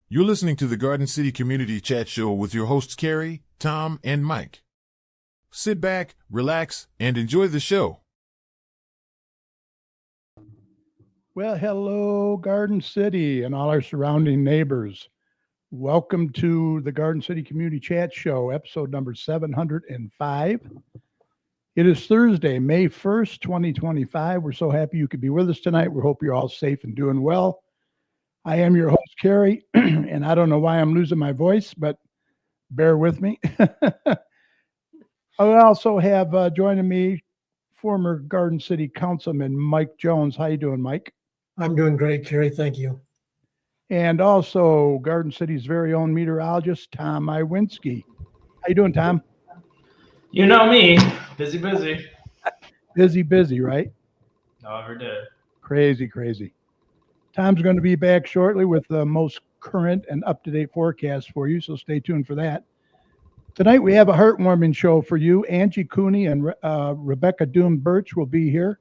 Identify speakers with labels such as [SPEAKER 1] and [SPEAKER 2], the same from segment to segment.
[SPEAKER 1] You're listening to the Garden City Community Chat Show with your hosts Carrie, Tom, and Mike. Sit back, relax, and enjoy the show.
[SPEAKER 2] Well, hello, Garden City and all our surrounding neighbors. Welcome to the Garden City Community Chat Show, episode number 705. It is Thursday, May 1st, 2025. We're so happy you could be with us tonight. We hope you're all safe and doing well. I am your host, Carrie, and I don't know why I'm losing my voice, but bear with me. I also have joining me former Garden City Councilman Mike Jones. How you doing, Mike?
[SPEAKER 3] I'm doing great, Carrie. Thank you.
[SPEAKER 2] And also Garden City's very own meteorologist, Tom Iwinski. How you doing, Tom?
[SPEAKER 4] You know me, busy.
[SPEAKER 2] Busy, right?
[SPEAKER 4] Never did.
[SPEAKER 2] Crazy. Tom's going to be back shortly with the most current and up-to-date forecast for you, so stay tuned for that. Tonight we have a heartwarming show for you. Angie Cooney and Rebecca Doom Birch will be here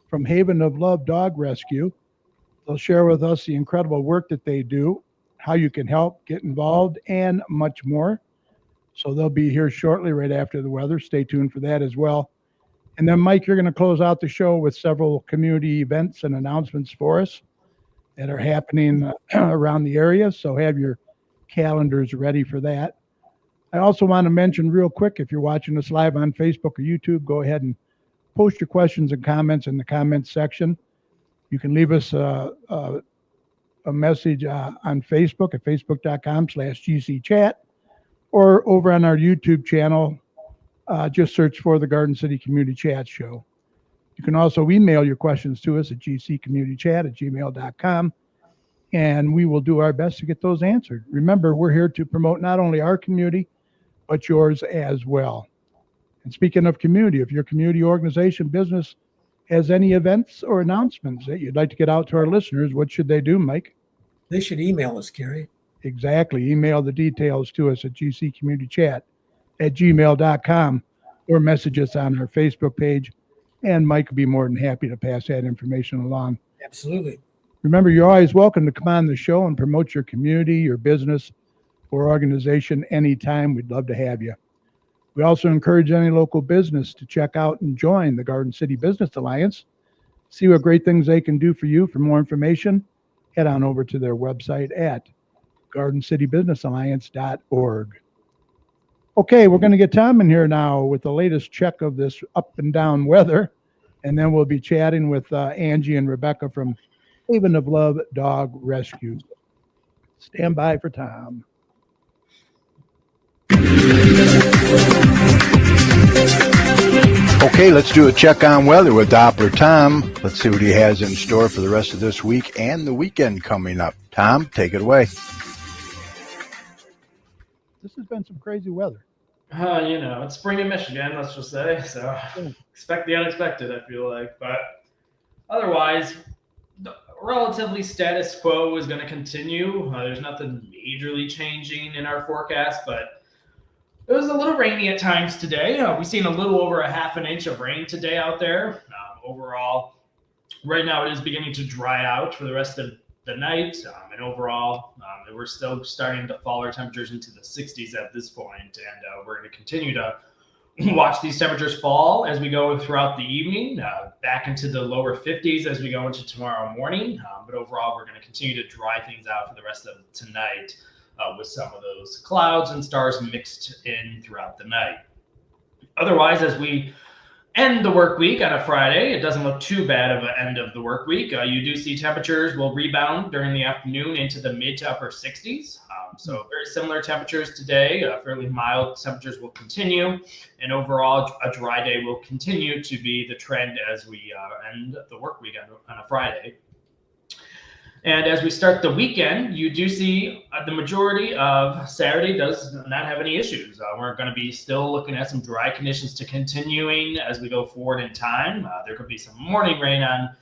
[SPEAKER 2] from Haven of Love Dog Rescue. They'll share with us the incredible work that they do, how you can help, get involved, and much more. So they'll be here shortly, right after the weather. Stay tuned for that as well. And then, Mike, you're going to close out the show with several community events and announcements for us that are happening around the area. So have your calendars ready for that. I also want to mention real quick, if you're watching us live on Facebook or YouTube, go ahead and post your questions and comments in the comments section. You can leave us a message on Facebook at facebook.com/GCChat or over on our YouTube channel. Just search for the Garden City Community Chat Show. You can also email your questions to us at gccommunitychat@gmail.com, and we will do our best to get those answered. Remember, we're here to promote not only our community, but yours as well. And speaking of community, if your community organization business has any events or announcements that you'd like to get out to our listeners, what should they do, Mike?
[SPEAKER 3] They should email us, Carrie.
[SPEAKER 2] Exactly. Email the details to us at gccommunitychat@gmail.com or message us on our Facebook page, and Mike would be more than happy to pass that information along.
[SPEAKER 3] Absolutely.
[SPEAKER 2] Remember, you're always welcome to come on the show and promote your community, your business, or organization anytime. We'd love to have you. We also encourage any local business to check out and join the Garden City Business Alliance. See what great things they can do for you. For more information, head on over to their website at gardencitybusinessalliance.org. Okay, we're going to get Tom in here now with the latest check of this up and down weather, and then we'll be chatting with Angie and Rebecca from Haven of Love Dog Rescue. Stand by for Tom.
[SPEAKER 5] Okay, let's do a check on weather with Doppler Tom. Let's see what he has in store for the rest of this week and the weekend coming up. Tom, take it away.
[SPEAKER 2] This has been some crazy weather.
[SPEAKER 4] It's spring in Michigan, let's just say. So expect the unexpected, I feel like. But otherwise, the relatively status quo is going to continue. There's nothing majorly changing in our forecast, but it was a little rainy at times today. We've seen a little over a half an inch of rain today out there. Overall, right now it is beginning to dry out for the rest of the night. And overall, we're still starting to fall our temperatures into the 60s at this point. And we're going to continue to watch these temperatures fall as we go throughout the evening, back into the lower 50s as we go into tomorrow morning. But overall, we're going to continue to dry things out for the rest of tonight. With some of those clouds and stars mixed in throughout the night. Otherwise, as we end the work week on a Friday, it doesn't look too bad of an end of the work week. You do see temperatures will rebound during the afternoon into the mid to upper 60s. So very similar temperatures today. Fairly mild temperatures will continue. And overall, a dry day will continue to be the trend as we end the work week on a Friday. And as we start the weekend, you do see the majority of Saturday does not have any issues. We're going to be still looking at some dry conditions to continuing as we go forward in time. There could be some morning rain on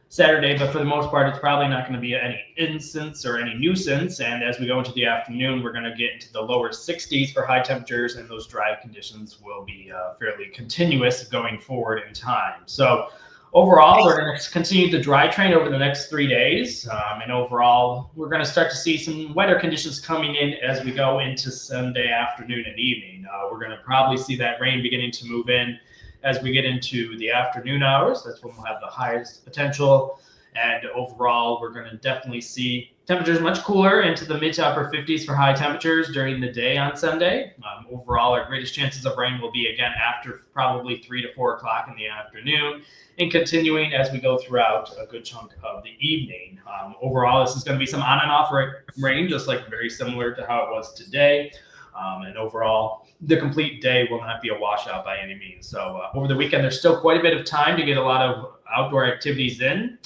[SPEAKER 4] Saturday, but for the most part, it's probably not going to be any instance or any nuisance. And as we go into the afternoon, we're going to get into the lower 60s for high temperatures, and those dry conditions will be fairly continuous going forward in time. So overall, we're going to continue the dry train over the next 3 days. And overall, we're going to start to see some wetter conditions coming in as we go into Sunday afternoon and evening. We're going to probably see that rain beginning to move in as we get into the afternoon hours. That's when we'll have the highest potential. And overall, we're going to definitely see temperatures much cooler into the mid to upper 50s for high temperatures during the day on Sunday. Overall, our greatest chances of rain will be again after probably 3 to 4 o'clock in the afternoon and continuing as we go throughout a good chunk of the evening. Overall, this is going to be some on and off rain, just like very similar to how it was today. And overall, the complete day will not be a washout by any means. So over the weekend, there's still quite a bit of time to get a lot of outdoor activities in.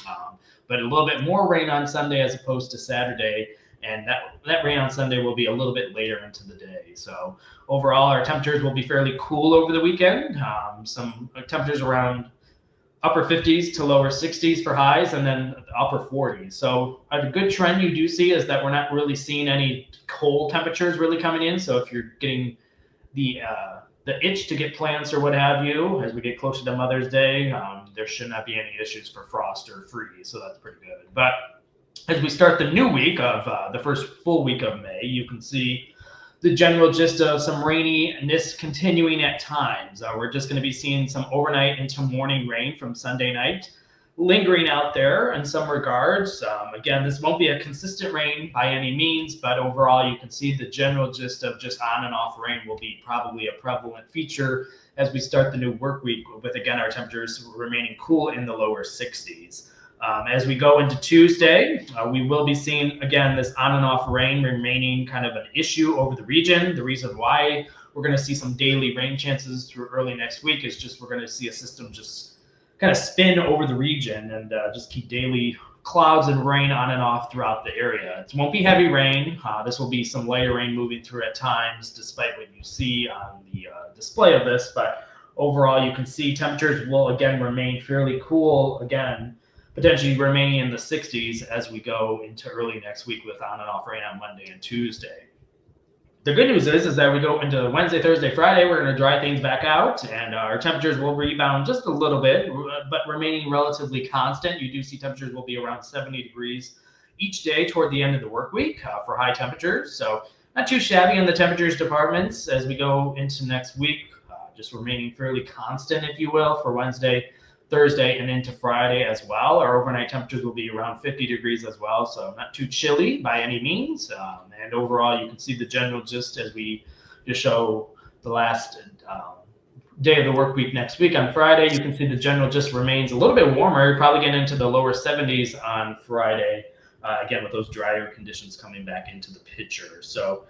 [SPEAKER 4] But a little bit more rain on Sunday as opposed to Saturday. And that rain on Sunday will be a little bit later into the day. So overall, our temperatures will be fairly cool over the weekend. Some temperatures around upper 50s to lower 60s for highs, and then upper 40s. So a good trend you do see is that we're not really seeing any cold temperatures really coming in. So if you're getting the itch to get plants or what have you, as we get closer to Mother's Day, there should not be any issues for frost or freeze. So that's pretty good. But as we start the new week of the first full week of May, you can see the general gist of some raininess continuing at times. We're just going to be seeing some overnight into morning rain from Sunday night, lingering out there in some regards. Again, this won't be a consistent rain by any means, but overall you can see the general gist of just on and off rain will be probably a prevalent feature as we start the new work week with, again, our temperatures remaining cool in the lower 60s. As we go into Tuesday, we will be seeing, again, this on and off rain remaining kind of an issue over the region. The reason why we're going to see some daily rain chances through early next week is just we're going to see a system just kind of spin over the region and just keep daily clouds and rain on and off throughout the area. It won't be heavy rain. This will be some lighter rain moving through at times, despite what you see on the display of this. But overall, you can see temperatures will, again, remain fairly cool, again, potentially remaining in the 60s as we go into early next week with on and off rain on Monday and Tuesday. The good news is that we go into Wednesday, Thursday, Friday, we're going to dry things back out, and our temperatures will rebound just a little bit, but remaining relatively constant. You do see temperatures will be around 70 degrees each day toward the end of the work week for high temperatures. So not too shabby in the temperatures departments as we go into next week, just remaining fairly constant, if you will, for Wednesday, Thursday, and into Friday as well. Our overnight temperatures will be around 50 degrees as well, so not too chilly by any means. And overall, you can see the general gist as we just show the last day of the work week next week on Friday. You can see the general gist remains a little bit warmer. You're probably getting into the lower 70s on Friday, again, with those drier conditions coming back into the picture. So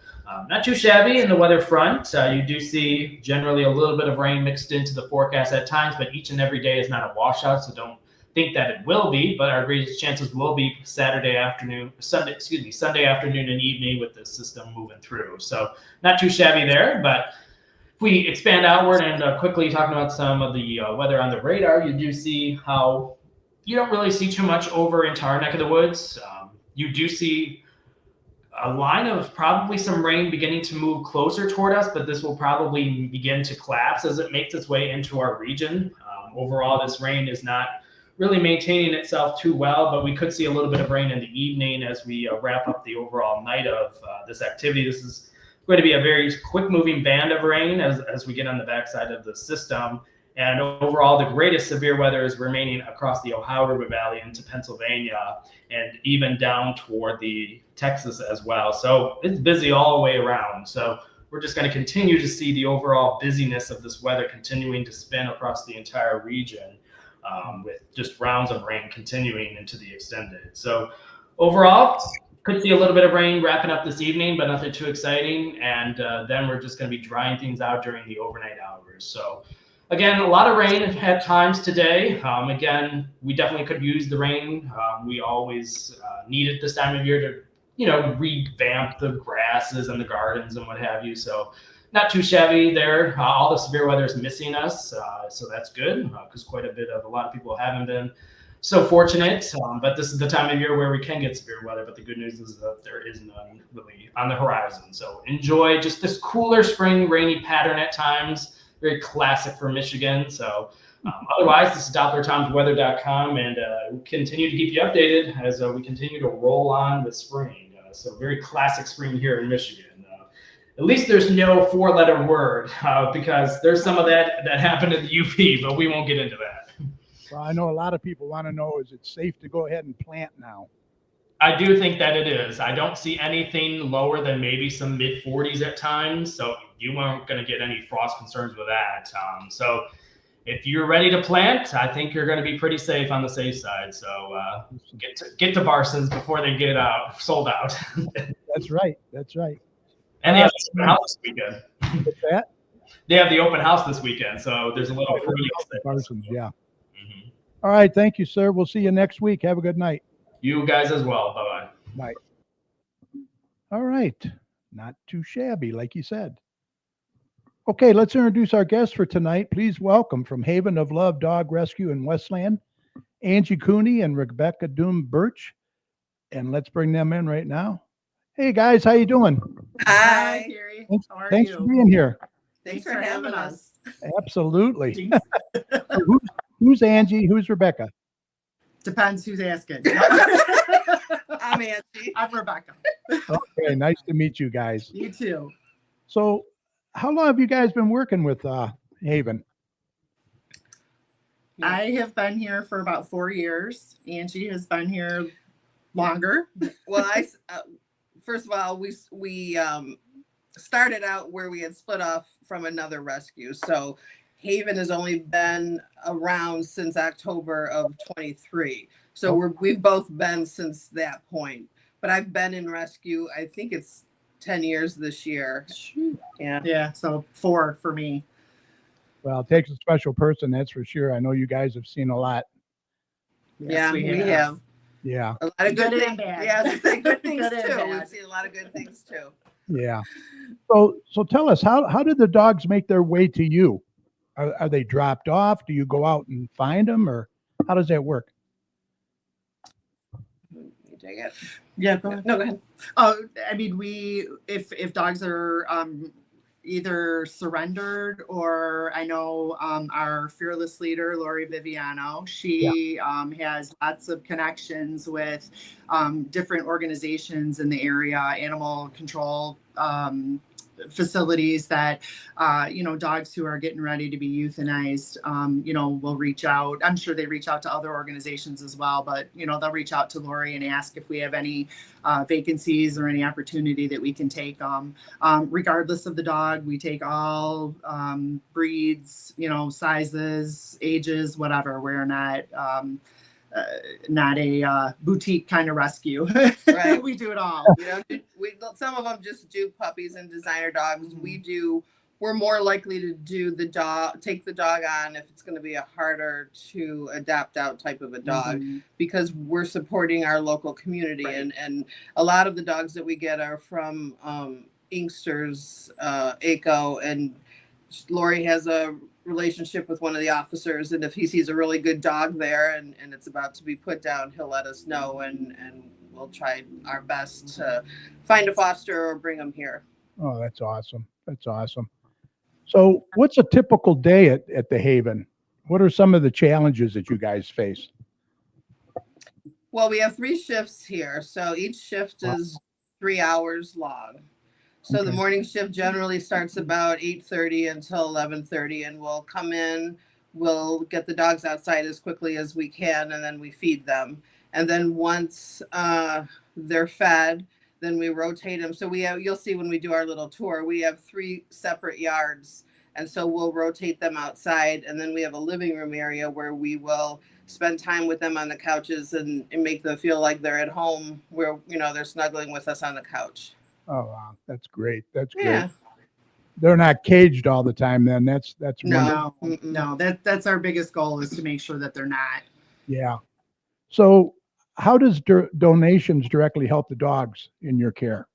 [SPEAKER 4] not too shabby in the weather front. You do see generally a little bit of rain mixed into the forecast at times, but each and every day is not a washout, so don't think that it will be. But our greatest chances will be Sunday afternoon and evening with the system moving through. So not too shabby there. But if we expand outward and quickly talking about some of the weather on the radar, you do see how you don't really see too much over into our neck of the woods. You do see a line of probably some rain beginning to move closer toward us, but this will probably begin to collapse as it makes its way into our region. Overall, this rain is not really maintaining itself too well, but we could see a little bit of rain in the evening as we wrap up the overall night of this activity. This is going to be a very quick moving band of rain as we get on the backside of the system. And overall, the greatest severe weather is remaining across the Ohio River Valley into Pennsylvania and even down toward the Texas as well. So it's busy all the way around. So we're just going to continue to see the overall busyness of this weather continuing to spin across the entire region with just rounds of rain continuing into the extended. So overall, could see a little bit of rain wrapping up this evening, but nothing too exciting. And then we're just going to be drying things out during the overnight hours. So again, a lot of rain at times today. Again, we definitely could use the rain. We always need it this time of year to, revamp the grasses and the gardens and what have you. So not too shabby there. All the severe weather is missing us. So that's good because a lot of people haven't been so fortunate. But this is the time of year where we can get severe weather. But the good news is that there is none really on the horizon. So enjoy just this cooler spring rainy pattern at times. Very classic for Michigan. So Otherwise, this is DopplerTomsWeather.com, and we'll continue to keep you updated as we continue to roll on with spring. So very classic spring here in Michigan. At least there's no four-letter word because there's some of that happened in the UP, but we won't get into that.
[SPEAKER 2] Well, I know a lot of people want to know, is it safe to go ahead and plant now?
[SPEAKER 4] I do think that it is. I don't see anything lower than maybe some mid 40s at times, so you weren't going to get any frost concerns with that. So if you're ready to plant, I think you're going to be pretty safe on the safe side. So get to Barson's before they get sold out.
[SPEAKER 2] That's right. That's right.
[SPEAKER 4] And they have the open house this weekend.
[SPEAKER 2] What's that?
[SPEAKER 4] They have the open house this weekend, so there's a little
[SPEAKER 2] Parsons, yeah.
[SPEAKER 4] Mm-hmm.
[SPEAKER 2] All right. Thank you, sir. We'll see you next week. Have a good night.
[SPEAKER 4] You guys as well. Bye-bye.
[SPEAKER 2] Bye. All right. Not too shabby, like you said. Okay, let's introduce our guests for tonight. Please welcome from Haven of Love Dog Rescue in Westland, Angie Cooney and Rebecca Doom Birch. And let's bring them in right now. Hey guys, how you doing?
[SPEAKER 6] Hi, Gary.
[SPEAKER 2] Thanks for being here.
[SPEAKER 6] Thanks for having us.
[SPEAKER 2] Absolutely. Who's Angie? Who's Rebecca?
[SPEAKER 6] Depends who's asking. I'm Angie. I'm Rebecca.
[SPEAKER 2] Okay, nice to meet you guys.
[SPEAKER 6] You too.
[SPEAKER 2] So, how long have you guys been working with Haven?
[SPEAKER 6] I have been here for about 4 years. Angie has been here longer.
[SPEAKER 7] Well, first of all, we started out where we had split off from another rescue. So Haven has only been around since October of 23. So we've both been since that point. But I've been in rescue, I think it's 10 years this year.
[SPEAKER 6] Yeah, so 4 for me.
[SPEAKER 2] Well, it takes a special person, that's for sure. I know you guys have seen a lot.
[SPEAKER 7] Yes, we have.
[SPEAKER 2] Yeah.
[SPEAKER 7] A lot of good things. Yeah, good things
[SPEAKER 6] Good
[SPEAKER 7] too.
[SPEAKER 6] and
[SPEAKER 7] We've
[SPEAKER 6] bad.
[SPEAKER 7] seen a lot of good things too.
[SPEAKER 2] Yeah. So tell us, how did the dogs make their way to you? Are they dropped off? Do you go out and find them, or how does that work?
[SPEAKER 7] You take it.
[SPEAKER 6] Yeah, go ahead.
[SPEAKER 7] No, go ahead.
[SPEAKER 6] Oh, I mean, if dogs are either surrendered, or I know our fearless leader, Lori Viviano, she has lots of connections with different organizations in the area, animal control facilities that, dogs who are getting ready to be euthanized, will reach out. I'm sure they reach out to other organizations as well, but, they'll reach out to Lori and ask if we have any vacancies or any opportunity that we can take regardless of the dog. We take all breeds, sizes, ages, whatever. We're not a boutique kind of rescue.
[SPEAKER 7] Right.
[SPEAKER 6] We do it all.
[SPEAKER 7] Some of them just do puppies and designer dogs. We're more likely to take the dog on if it's going to be a harder to adapt out type of a dog, because we're supporting our local community.
[SPEAKER 6] Right.
[SPEAKER 7] And a lot of the dogs that we get are from Inksters, ACO, and Lori has a relationship with one of the officers, and if he sees a really good dog there and it's about to be put down, he'll let us know, and we'll try our best to find a foster or bring them here.
[SPEAKER 2] Oh, that's awesome. That's awesome. So what's a typical day at the Haven? What are some of the challenges that you guys face?
[SPEAKER 7] Well, we have 3 shifts here, so each shift is 3 hours long. So the morning shift generally starts about 8:30 until 11:30, and we'll come in, we'll get the dogs outside as quickly as we can, and then we feed them. And then once they're fed, then we rotate them. So you'll see when we do our little tour, we have 3 separate yards, and so we'll rotate them outside, and then we have a living room area where we will spend time with them on the couches and make them feel like they're at home, where they're snuggling with us on the couch.
[SPEAKER 2] Oh, wow. That's great. That's great.
[SPEAKER 7] Yeah.
[SPEAKER 2] They're not caged all the time then. That's
[SPEAKER 7] No.
[SPEAKER 2] wonderful.
[SPEAKER 6] No, that's our biggest goal, is to make sure that they're not.
[SPEAKER 2] Yeah. So how does donations directly help the dogs in your care?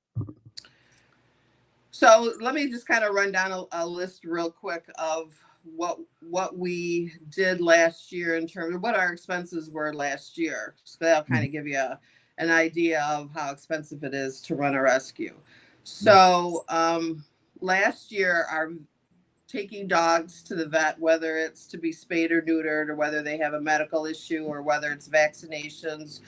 [SPEAKER 7] So let me just kind of run down a list real quick of what we did last year in terms of what our expenses were last year. So that'll kind of give you an idea of how expensive it is to run a rescue. So last year, taking dogs to the vet, whether it's to be spayed or neutered, or whether they have a medical issue, or whether it's vaccinations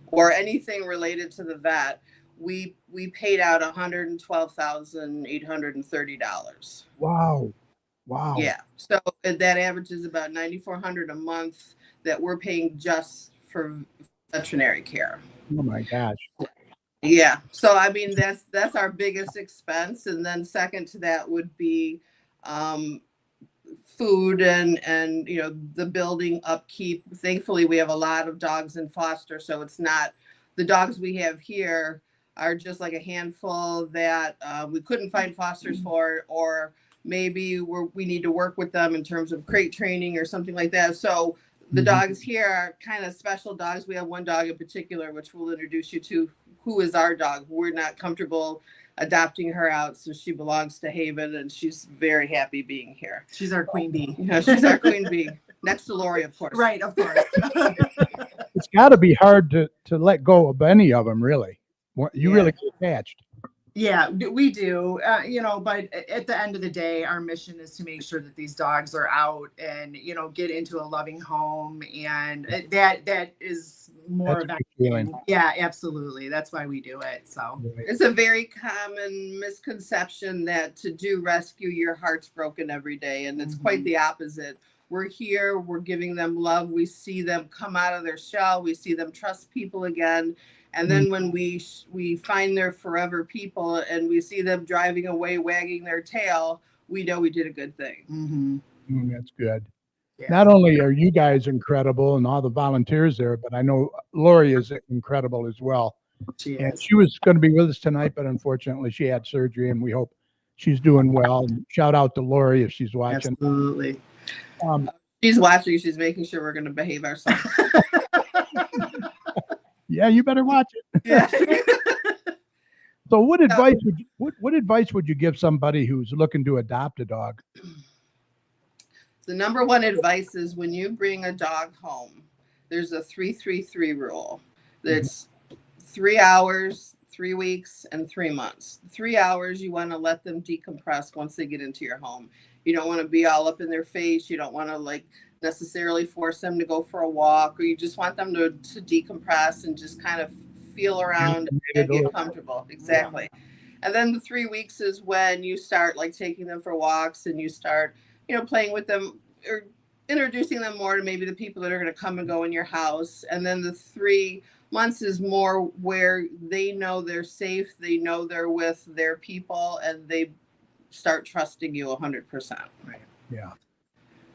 [SPEAKER 7] or anything related to the vet, we paid out $112,830.
[SPEAKER 2] Wow. Wow.
[SPEAKER 7] Yeah. So that averages about $9,400 a month that we're paying just for veterinary care.
[SPEAKER 2] Oh my gosh.
[SPEAKER 7] Yeah. So I mean that's our biggest expense, and then second to that would be food and you know, the building upkeep. Thankfully, we have a lot of dogs in foster, so it's not, the dogs we have here are just like a handful that we couldn't find fosters for, or maybe we need to work with them in terms of crate training or something like that. So the dogs here are kind of special dogs. We have one dog in particular, which we'll introduce you to, who is our dog. We're not comfortable adopting her out, so she belongs to Haven, and she's very happy being here.
[SPEAKER 6] She's our queen bee.
[SPEAKER 7] You know, she's our queen bee, next to Lori, of course.
[SPEAKER 6] Right, of course.
[SPEAKER 2] It's got to be hard to let go of any of them, really. You really get attached.
[SPEAKER 6] Yeah, we do. You know, but at the end of the day, our mission is to make sure that these dogs are out and, you know, get into a loving home. And that is more of
[SPEAKER 2] That's a good feeling.
[SPEAKER 6] Yeah, absolutely. That's why we do it. So
[SPEAKER 7] It's a very common misconception that to do rescue, your heart's broken every day. And it's quite the opposite. We're here, we're giving them love. We see them come out of their shell. We see them trust people again. And then when we find their forever people and we see them driving away, wagging their tail, we know we did a good thing.
[SPEAKER 2] That's good.
[SPEAKER 6] Yeah.
[SPEAKER 2] Not only are you guys incredible and all the volunteers there, but I know Lori is incredible as well.
[SPEAKER 6] she
[SPEAKER 2] And
[SPEAKER 6] is.
[SPEAKER 2] she was going to be with us tonight, but unfortunately she had surgery, and we hope she's doing well. And shout out to Lori if she's watching.
[SPEAKER 6] Absolutely.
[SPEAKER 7] She's watching, she's making sure we're going to behave ourselves.
[SPEAKER 2] Yeah, you better watch it.
[SPEAKER 7] Yeah.
[SPEAKER 2] So what advice what advice would you give somebody who's looking to adopt a dog?
[SPEAKER 7] The number one advice is when you bring a dog home, there's a 3-3-3 rule. That's 3 hours, 3 weeks, and 3 months. 3 hours, you want to let them decompress once they get into your home. You don't want to be all up in their face. You don't want to like necessarily force them to go for a walk, or you just want them to decompress and just kind of feel around and get comfortable. Exactly. And then the 3 weeks is when you start like taking them for walks, and you start, you know, playing with them or introducing them more to maybe the people that are going to come and go in your house. And then the 3 months is more where they know they're safe, they know they're with their people, and they start trusting you 100%.
[SPEAKER 6] Right.
[SPEAKER 2] Yeah.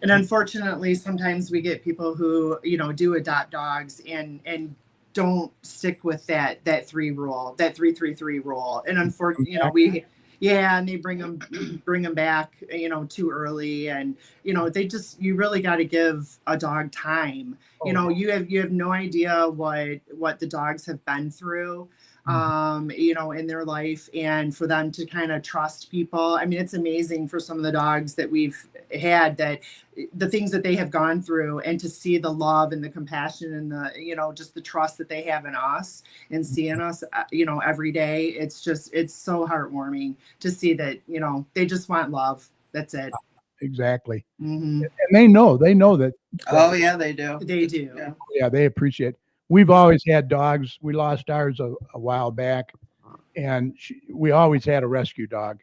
[SPEAKER 6] And unfortunately, sometimes we get people who, you know, do adopt dogs and don't stick with that 3 rule, that 3-3-3 rule. And unfortunately, you know, and they bring them back, you know, too early. And, you know, you really got to give a dog time. You know, you have no idea what the dogs have been through, you know, in their life, and for them to kind of trust people. I mean, it's amazing for some of the dogs that we've had, that the things that they have gone through, and to see the love and the compassion and the, you know, just the trust that they have in us and seeing us, you know, every day. It's so heartwarming to see that, you know, they just want love. That's it.
[SPEAKER 2] Exactly.
[SPEAKER 6] Mm-hmm.
[SPEAKER 2] And they know that.
[SPEAKER 7] Oh yeah, they do.
[SPEAKER 6] They do.
[SPEAKER 7] Yeah.
[SPEAKER 2] Yeah, they appreciate it. We've always had dogs. We lost ours a while back, and we always had a rescue dog,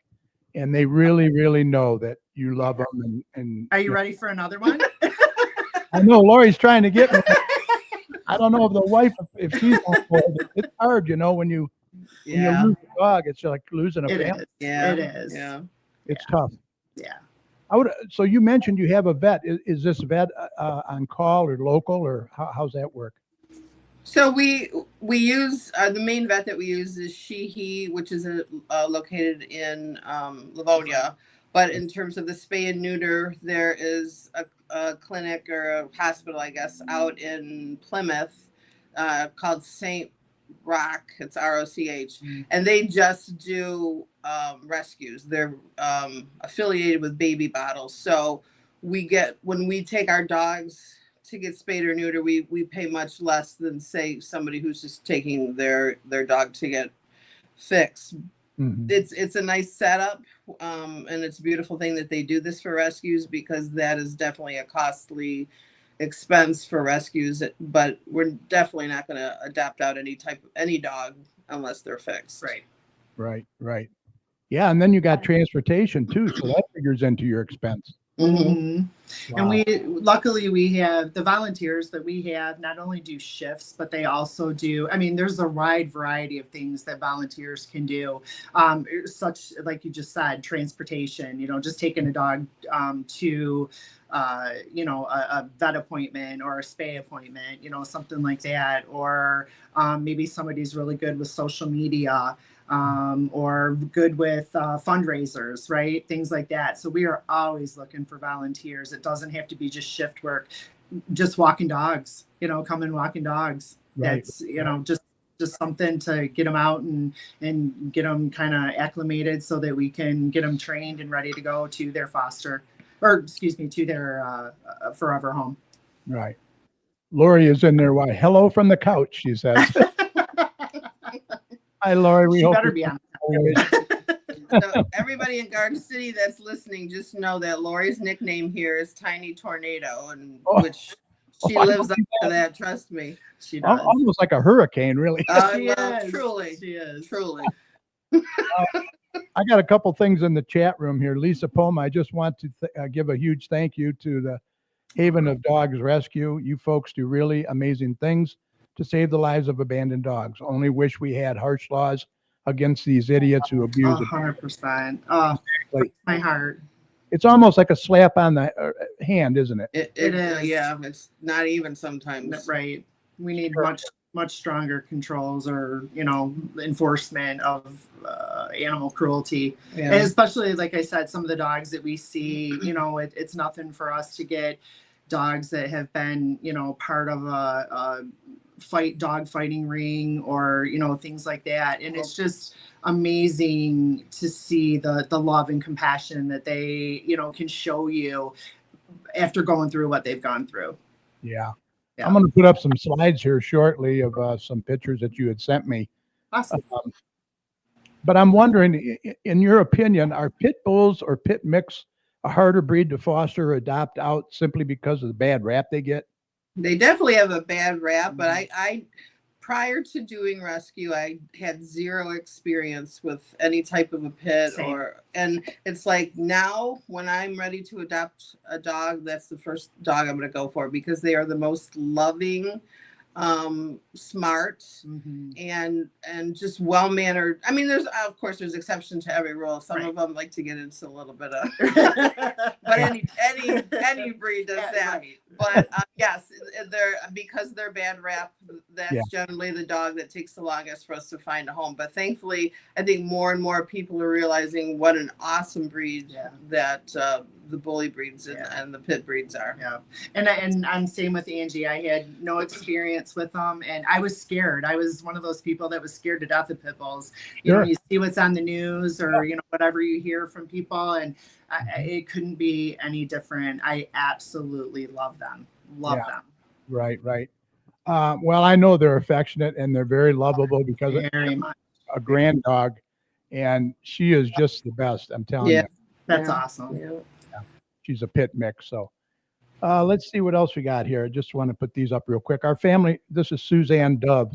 [SPEAKER 2] and they really, really know that you love them. And
[SPEAKER 6] Are you ready for another one?
[SPEAKER 2] I know Lori's trying to get me. I don't know if the wife, if she's on board. It's hard, you know, when you lose a dog, it's like losing a
[SPEAKER 6] It
[SPEAKER 2] family.
[SPEAKER 6] is.
[SPEAKER 7] Yeah.
[SPEAKER 6] It is.
[SPEAKER 7] Yeah.
[SPEAKER 2] It's tough.
[SPEAKER 6] Yeah.
[SPEAKER 2] So you mentioned you have a vet. Is this vet on call or local, or how's that work?
[SPEAKER 7] So we use the main vet that we use is he, which is located in Livonia. But in terms of the spay and neuter, there is a clinic or a hospital, I guess, out in Plymouth called St. Roch. It's ROCH, and they just do rescues. They're affiliated with Baby Bottles. So when we take our dogs to get spayed or neuter, we pay much less than, say, somebody who's just taking their dog to get fixed.
[SPEAKER 2] Mhm.
[SPEAKER 7] it's a nice setup, and it's a beautiful thing that they do this for rescues, because that is definitely a costly expense for rescues. But we're definitely not going to adopt out any dog unless they're fixed.
[SPEAKER 6] Right.
[SPEAKER 2] Right, right. Yeah, and then you got transportation too, so that figures into your expense.
[SPEAKER 6] Mhm. And
[SPEAKER 2] Wow.
[SPEAKER 6] luckily we have the volunteers that we have not only do shifts, but they also do, I mean, there's a wide variety of things that volunteers can do. Such, like you just said, transportation, just taking a dog to, a vet appointment or a spay appointment, something like that. Or maybe somebody's really good with social media, or good with fundraisers, right? Things like that. So we are always looking for volunteers. It doesn't have to be just shift work, just walking dogs, come and walking dogs.
[SPEAKER 2] Right.
[SPEAKER 6] That's, just something to get them out and get them kind of acclimated so that we can get them trained and ready to go to their to their forever home.
[SPEAKER 2] Right. Lori is in there. Why? Hello from the couch, she says. Hi, Lori. We
[SPEAKER 6] She
[SPEAKER 2] hope
[SPEAKER 6] better
[SPEAKER 2] you're
[SPEAKER 6] be on.
[SPEAKER 7] So everybody in Garden City that's listening, just know that Lori's nickname here is Tiny Tornado, and
[SPEAKER 2] Oh.
[SPEAKER 7] which she lives up to that. Trust me.
[SPEAKER 6] She does.
[SPEAKER 2] almost like a hurricane, really.
[SPEAKER 6] She
[SPEAKER 7] Well,
[SPEAKER 6] is.
[SPEAKER 7] truly,
[SPEAKER 6] She is.
[SPEAKER 7] truly.
[SPEAKER 2] I got a couple things in the chat room here. Lisa Poma, I just want to give a huge thank you to the Haven of Dogs Rescue. You folks do really amazing things to save the lives of abandoned dogs. Only wish we had harsh laws against these idiots who abuse it.
[SPEAKER 6] 100%. Oh,
[SPEAKER 2] Like,
[SPEAKER 6] my heart.
[SPEAKER 2] it's almost like a slap on the hand, isn't it?
[SPEAKER 7] It
[SPEAKER 6] is.
[SPEAKER 7] Yeah, it's not even sometimes.
[SPEAKER 6] Right. We need much stronger controls or, enforcement of animal cruelty.
[SPEAKER 7] Yeah.
[SPEAKER 6] And especially, like I said, some of the dogs that we see, it's nothing for us to get dogs that have been, part of a dog fighting ring or, things like that. And it's just amazing to see the love and compassion that they, can show you after going through what they've gone through.
[SPEAKER 2] Yeah.
[SPEAKER 6] Yeah.
[SPEAKER 2] I'm going to put up some slides here shortly of some pictures that you had sent me.
[SPEAKER 6] Awesome.
[SPEAKER 2] But I'm wondering, in your opinion, are pit bulls or pit mix a harder breed to foster or adopt out simply because of the bad rap they get?
[SPEAKER 7] They definitely have a bad rap, but I prior to doing rescue, I had zero experience with any type of a pit.
[SPEAKER 6] Same.
[SPEAKER 7] And it's like now when I'm ready to adopt a dog, that's the first dog I'm going to go for, because they are the most loving, smart,
[SPEAKER 6] Mm-hmm.
[SPEAKER 7] and just well-mannered. I mean, of course there's exceptions to every rule. Some
[SPEAKER 6] Right.
[SPEAKER 7] of them like to get into a little bit of, but any breed does that.
[SPEAKER 6] Right.
[SPEAKER 7] But yes, because they're bad rap, that's
[SPEAKER 2] Yeah.
[SPEAKER 7] generally the dog that takes the longest for us to find a home. But thankfully, I think more and more people are realizing what an awesome breed
[SPEAKER 6] Yeah.
[SPEAKER 7] that the bully breeds and the pit breeds are.
[SPEAKER 6] Yeah. And I'm same with Angie. I had no experience with them and I was scared. I was one of those people that was scared to death of pit bulls.
[SPEAKER 2] Sure.
[SPEAKER 6] You see what's on the news or, whatever you hear from people, and it couldn't be any different. I absolutely love them. Love
[SPEAKER 2] Yeah.
[SPEAKER 6] them.
[SPEAKER 2] Right, right. Well, I know they're affectionate and they're very lovable because
[SPEAKER 6] Very much.
[SPEAKER 2] a grand dog, and she is just the best. I'm telling
[SPEAKER 7] Yeah.
[SPEAKER 2] you,
[SPEAKER 6] That's
[SPEAKER 7] Yeah.
[SPEAKER 6] awesome.
[SPEAKER 7] Yeah.
[SPEAKER 2] she's a pit mix. So let's see what else we got here. I just want to put these up real quick. Our family, this is Suzanne Dove.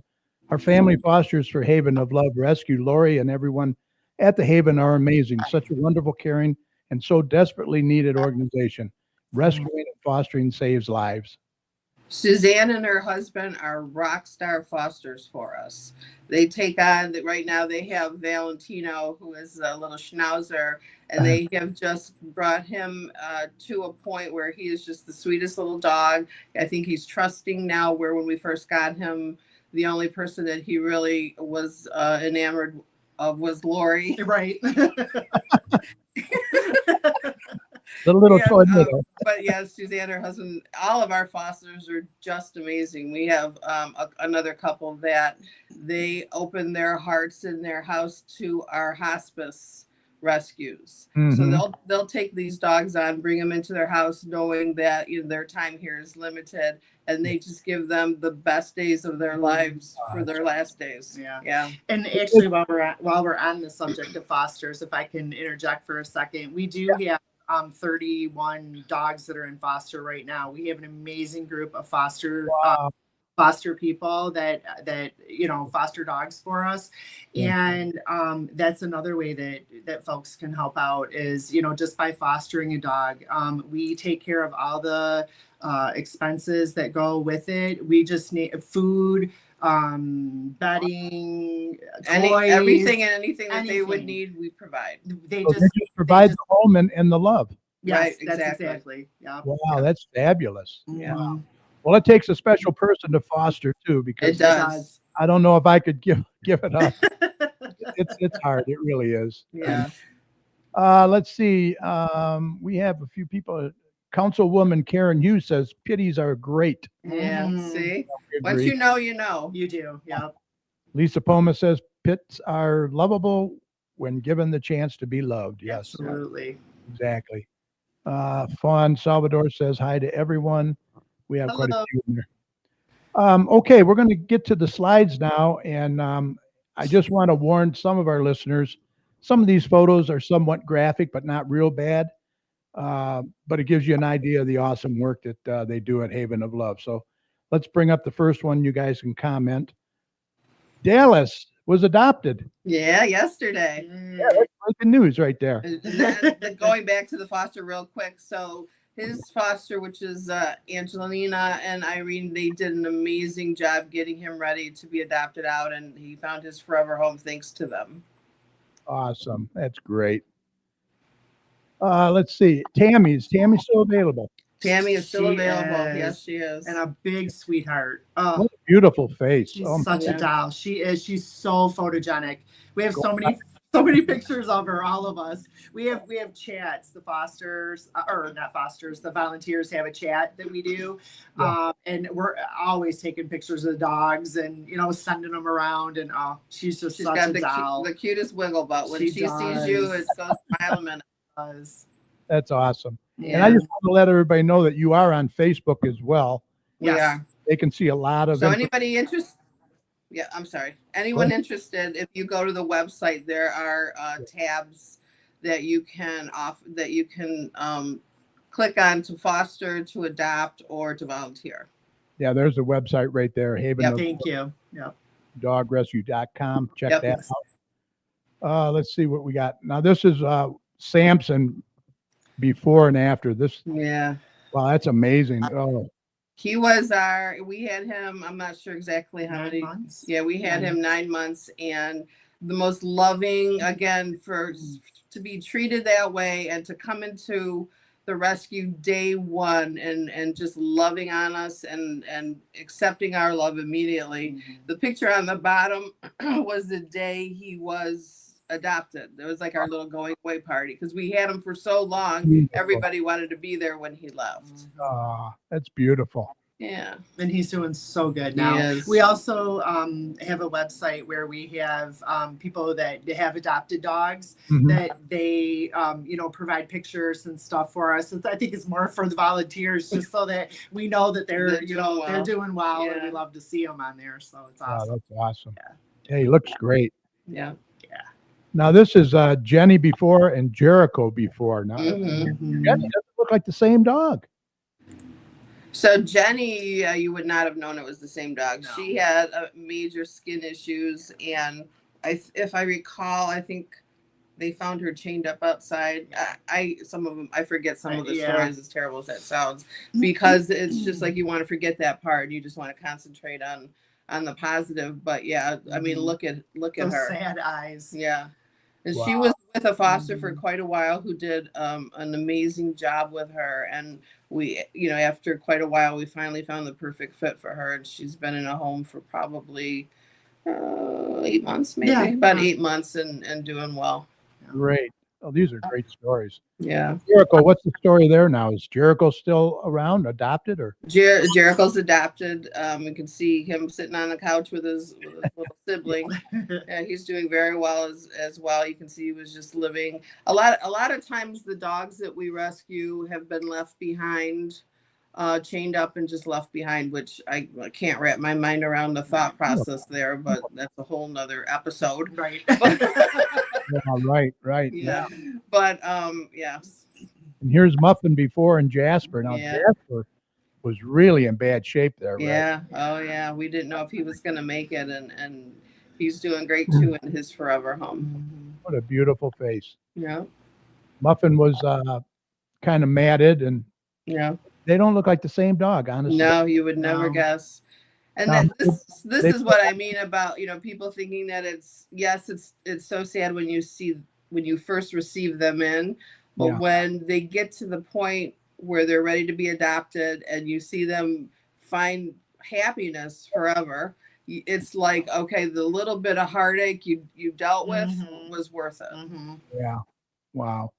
[SPEAKER 2] Our family fosters for Haven of Love Rescue. Lori and everyone at the Haven are amazing. Such a wonderful, caring, and so desperately needed organization. Rescuing and fostering saves lives.
[SPEAKER 7] Suzanne and her husband are rock star fosters for us. They take on, right now they have Valentino, who is a little schnauzer, and they have just brought him to a point where he is just the sweetest little dog. I think he's trusting now, where when we first got him, the only person that he really was enamored of was Lori.
[SPEAKER 6] Right.
[SPEAKER 2] The little
[SPEAKER 7] Yeah,
[SPEAKER 2] tornado.
[SPEAKER 7] But yes, Suzanne, her husband, all of our fosters are just amazing. We have another couple that they open their hearts and their house to our hospice rescues. So
[SPEAKER 2] Mhm.
[SPEAKER 7] they'll take these dogs on, bring them into their house, knowing that their time here is limited, and they just give them the best days of their lives for their last days.
[SPEAKER 6] Yeah.
[SPEAKER 7] Yeah.
[SPEAKER 6] And actually, while we're on the subject of fosters, if I can interject for a second, we do have 31 dogs that are in foster right now. We have an amazing group of foster people that foster dogs for us. And that's another way that folks can help out is just by fostering a dog. We take care of all the expenses that go with it. We just need food, bedding, toys,
[SPEAKER 7] Everything and anything that they would
[SPEAKER 6] anything.
[SPEAKER 7] need, we provide.
[SPEAKER 6] They
[SPEAKER 2] So
[SPEAKER 6] just
[SPEAKER 2] they just provide the home and the love.
[SPEAKER 6] yes,
[SPEAKER 7] Right,
[SPEAKER 6] that's
[SPEAKER 7] exactly.
[SPEAKER 6] exactly. Yeah.
[SPEAKER 2] Wow, that's fabulous.
[SPEAKER 7] Yeah.
[SPEAKER 6] Mhm.
[SPEAKER 2] Well, it takes a special person to foster too,
[SPEAKER 7] It
[SPEAKER 2] because
[SPEAKER 7] does.
[SPEAKER 2] I don't know if I could give it up. It's hard. It really is.
[SPEAKER 7] Yeah.
[SPEAKER 2] Let's see. We have a few people. Councilwoman Karen Hughes says pities are great.
[SPEAKER 7] Yeah.
[SPEAKER 6] Mhm.
[SPEAKER 7] See?
[SPEAKER 2] We
[SPEAKER 7] Once
[SPEAKER 2] agree.
[SPEAKER 7] you know, you know.
[SPEAKER 6] You do. Yeah.
[SPEAKER 2] Lisa Poma says pits are lovable when given the chance to be loved. Yes,
[SPEAKER 6] Absolutely.
[SPEAKER 2] exactly. Fawn Salvador says hi to everyone. We have quite a
[SPEAKER 6] Hello.
[SPEAKER 2] few in there. Okay, we're going to get to the slides now, and I just want to warn some of our listeners. Some of these photos are somewhat graphic, but not real bad. But it gives you an idea of the awesome work that they do at Haven of Love. So let's bring up the first one. You guys can comment. Dallas was adopted.
[SPEAKER 7] Yeah, yesterday.
[SPEAKER 2] Breaking news right there.
[SPEAKER 7] And then going back to the foster real quick. So his foster, which is Angelina and Irene, they did an amazing job getting him ready to be adopted out, and he found his forever home thanks to them.
[SPEAKER 2] Awesome. That's great. Let's see. Tammy's still available.
[SPEAKER 7] Tammy is still
[SPEAKER 6] She
[SPEAKER 7] available.
[SPEAKER 6] is.
[SPEAKER 7] Yes, she is.
[SPEAKER 6] And a big sweetheart. Oh,
[SPEAKER 2] What a beautiful face.
[SPEAKER 6] she's
[SPEAKER 2] Oh,
[SPEAKER 6] such
[SPEAKER 7] yeah.
[SPEAKER 6] a doll. She is. She's so photogenic. We have so many pictures of her, all of us. We have chats. The fosters, or not fosters, the volunteers have a chat that we do.
[SPEAKER 2] Yeah.
[SPEAKER 6] And we're always taking pictures of the dogs and, sending them around. And she's just
[SPEAKER 7] She's
[SPEAKER 6] such
[SPEAKER 7] got
[SPEAKER 6] a doll.
[SPEAKER 7] the cutest wiggle butt. When
[SPEAKER 6] She
[SPEAKER 7] she sees you,
[SPEAKER 6] does.
[SPEAKER 7] it goes smile a minute.
[SPEAKER 2] that's awesome.
[SPEAKER 7] Yeah,
[SPEAKER 2] And I just want to let everybody know that you are on Facebook as well.
[SPEAKER 7] we
[SPEAKER 6] Yes.
[SPEAKER 7] are.
[SPEAKER 2] They can see a lot of
[SPEAKER 7] So
[SPEAKER 2] info-
[SPEAKER 7] anybody interested? Yeah, I'm sorry. Anyone interested? If you go to the website, there are tabs that you can click on to foster, to adopt, or to volunteer.
[SPEAKER 2] Yeah, there's a website right there,
[SPEAKER 6] Thank you. Yep.
[SPEAKER 2] havenofdogrescue.com. Check
[SPEAKER 7] Yep.
[SPEAKER 2] that out. Let's see what we got. Now this is Samson before and after. This
[SPEAKER 7] Yeah.
[SPEAKER 2] wow, that's amazing. Oh,
[SPEAKER 7] We had him, I'm not sure exactly how
[SPEAKER 6] 9
[SPEAKER 7] many.
[SPEAKER 6] months.
[SPEAKER 7] Yeah, we had him 9 months, and the most loving, again, to be treated that way and to come into the rescue day one and just loving on us and accepting our love immediately.
[SPEAKER 6] Mhm.
[SPEAKER 7] The picture on the bottom was the day he was adopted. It was like our little going away party because we had him for so long.
[SPEAKER 2] beautiful.
[SPEAKER 7] Everybody wanted to be there when he left.
[SPEAKER 2] That's beautiful.
[SPEAKER 7] Yeah.
[SPEAKER 6] And he's doing so good
[SPEAKER 7] He
[SPEAKER 6] now.
[SPEAKER 7] is.
[SPEAKER 6] We also have a website where we have people that have adopted dogs
[SPEAKER 2] Mhm.
[SPEAKER 6] that they provide pictures and stuff for us. I think it's more for the volunteers, just so that we know that they're
[SPEAKER 7] They're doing well.
[SPEAKER 6] they're doing well, and we
[SPEAKER 7] Yeah.
[SPEAKER 6] love to see them on there. So it's
[SPEAKER 2] Wow,
[SPEAKER 6] awesome.
[SPEAKER 2] that's awesome.
[SPEAKER 6] Yeah.
[SPEAKER 2] Hey, looks great.
[SPEAKER 7] Yeah.
[SPEAKER 2] Now this is Jenny before and Jericho before. Now
[SPEAKER 7] Mhm.
[SPEAKER 6] Mhm.
[SPEAKER 2] Jenny doesn't look like the same dog.
[SPEAKER 7] So Jenny, you would not have known it was the same dog.
[SPEAKER 6] No.
[SPEAKER 7] She had major skin issues, and if I recall, I think they found her chained up outside. I forget some of the
[SPEAKER 6] Yeah.
[SPEAKER 7] stories, as terrible as that sounds, because it's just like you want to forget that part. And you just want to concentrate on the positive. But yeah, I mean,
[SPEAKER 6] Mhm.
[SPEAKER 7] look at
[SPEAKER 6] Those
[SPEAKER 7] her.
[SPEAKER 6] sad eyes.
[SPEAKER 7] Yeah. And she
[SPEAKER 2] Wow.
[SPEAKER 7] was with a foster for
[SPEAKER 6] Mhm.
[SPEAKER 7] quite a while who did an amazing job with her. And we, after quite a while, we finally found the perfect fit for her. And she's been in a home for probably 8 months, maybe
[SPEAKER 6] Yeah.
[SPEAKER 7] about 8 months and doing well.
[SPEAKER 2] Great. Oh, these are great stories.
[SPEAKER 7] Yeah.
[SPEAKER 2] Jericho, what's the story there now? Is Jericho still around, adopted, or?
[SPEAKER 7] Jericho's adopted. You can see him sitting on the couch with his little sibling. Yeah, he's doing very well as well. You can see he was just living a lot of times the dogs that we rescue have been left behind, chained up and just left behind, which I can't wrap my mind around the thought process there, but that's a whole nother episode.
[SPEAKER 6] Right.
[SPEAKER 2] Yeah, right.
[SPEAKER 7] Yeah. But yeah.
[SPEAKER 2] And here's Muffin before and Jasper. Now
[SPEAKER 7] Yeah.
[SPEAKER 2] Jasper was really in bad shape there. Right?
[SPEAKER 7] Yeah. Oh yeah. We didn't know if he was gonna make it, and he's doing great too in his forever home.
[SPEAKER 2] What a beautiful face.
[SPEAKER 7] Yeah.
[SPEAKER 2] Muffin was kind of matted, and
[SPEAKER 7] Yeah.
[SPEAKER 2] they don't look like the same dog, honestly.
[SPEAKER 7] No, you would never
[SPEAKER 6] No.
[SPEAKER 7] guess. And
[SPEAKER 2] No.
[SPEAKER 7] that, this
[SPEAKER 2] They-
[SPEAKER 7] is what I mean about, people thinking that it's so sad when you first receive them in, but
[SPEAKER 2] Yeah.
[SPEAKER 7] when they get to the point where they're ready to be adopted and you see them find happiness forever, it's like, okay, the little bit of heartache you dealt with
[SPEAKER 6] Mhm.
[SPEAKER 7] was worth it.
[SPEAKER 6] Mhm.
[SPEAKER 2] Yeah. Wow.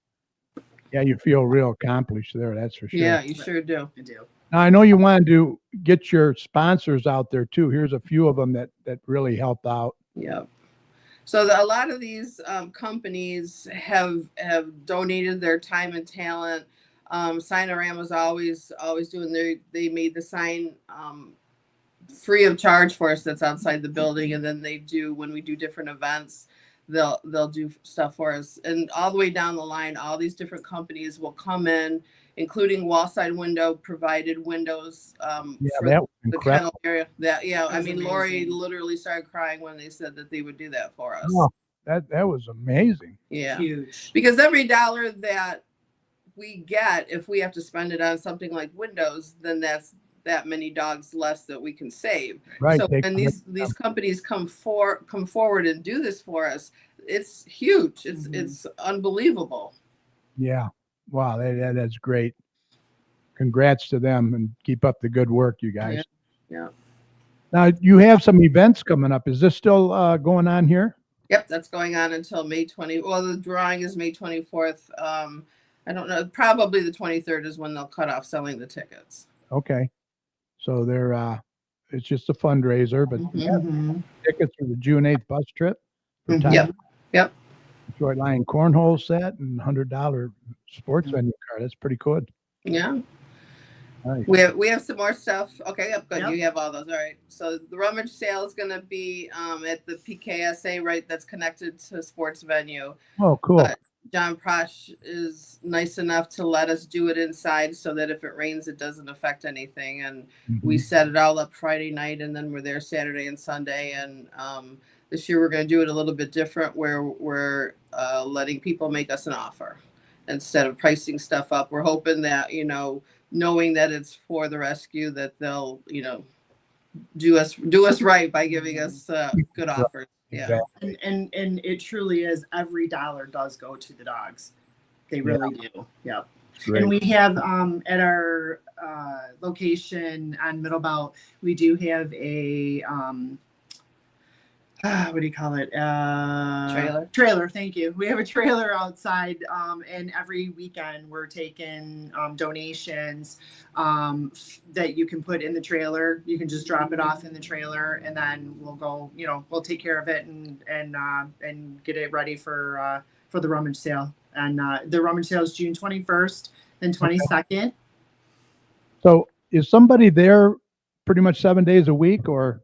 [SPEAKER 2] Yeah, you feel real accomplished there. That's for sure.
[SPEAKER 7] Yeah, you sure do.
[SPEAKER 6] I do.
[SPEAKER 2] Now I know you wanted to get your sponsors out there too. Here's a few of them that really help out.
[SPEAKER 7] Yep. So a lot of these companies have donated their time and talent. Signorama's always doing they made the sign free of charge for us that's outside the building, and then they do, when we do different events, they'll do stuff for us. And all the way down the line, all these different companies will come in, including Wallside Window provided windows
[SPEAKER 2] Yeah,
[SPEAKER 7] for
[SPEAKER 2] that was
[SPEAKER 7] the
[SPEAKER 2] incredible.
[SPEAKER 7] kennel area. That, yeah, I
[SPEAKER 6] That's
[SPEAKER 7] mean, Lori
[SPEAKER 6] amazing.
[SPEAKER 7] literally started crying when they said that they would do that for us.
[SPEAKER 2] Oh, that was amazing.
[SPEAKER 7] Yeah,
[SPEAKER 6] Huge.
[SPEAKER 7] because every dollar that we get, if we have to spend it on something like windows, then that's that many dogs less that we can save.
[SPEAKER 2] Right.
[SPEAKER 7] So
[SPEAKER 2] they
[SPEAKER 7] when
[SPEAKER 2] come
[SPEAKER 7] these companies come forward and do this for us, it's huge. It's
[SPEAKER 6] Mhm.
[SPEAKER 7] it's unbelievable.
[SPEAKER 2] Yeah. Wow. That's great. Congrats to them and keep up the good work, you guys.
[SPEAKER 7] Yeah.
[SPEAKER 2] Now you have some events coming up. Is this still going on here?
[SPEAKER 7] Yep, that's going on until May 20. Well, the drawing is May 24th. I don't know. Probably the 23rd is when they'll cut off selling the tickets.
[SPEAKER 2] Okay. So they're it's just a fundraiser, but
[SPEAKER 7] Mhm.
[SPEAKER 2] yeah,
[SPEAKER 6] Mhm.
[SPEAKER 2] tickets for the June 8th bus trip. For
[SPEAKER 6] Mhm.
[SPEAKER 2] Tom,
[SPEAKER 7] Yep.
[SPEAKER 2] Detroit Lion cornhole set and $100 sports venue card. That's pretty good.
[SPEAKER 7] Yeah.
[SPEAKER 2] Nice.
[SPEAKER 7] We have some more stuff. Okay, yep, good.
[SPEAKER 6] Yep.
[SPEAKER 7] You have all those. All right. So the rummage sale is going to be at the PKSA, right? That's connected to sports venue.
[SPEAKER 2] Oh, cool.
[SPEAKER 7] John Prosh is nice enough to let us do it inside so that if it rains, it doesn't affect anything. And we
[SPEAKER 2] Mhm.
[SPEAKER 7] set it all up Friday night, and then we're there Saturday and Sunday. And this year we're going to do it a little bit different, where we're letting people make us an offer instead of pricing stuff up. We're hoping that, knowing that it's for the rescue, that they'll, do us right by giving us good offers. Yeah.
[SPEAKER 2] Exactly.
[SPEAKER 6] And it truly is, every dollar does go to the dogs. They really do. Yep.
[SPEAKER 2] Great.
[SPEAKER 6] And we have at our location on Middlebelt, we do have a what do you call it? Trailer. Thank you. We have a trailer outside, and every weekend we're taking donations that you can put in the trailer. You can just drop it off in the trailer, and then we'll go. We'll take care of it and get it ready for the rummage sale. And the rummage sale is June 21st, then 22nd.
[SPEAKER 2] So is somebody there pretty much 7 days a week, or?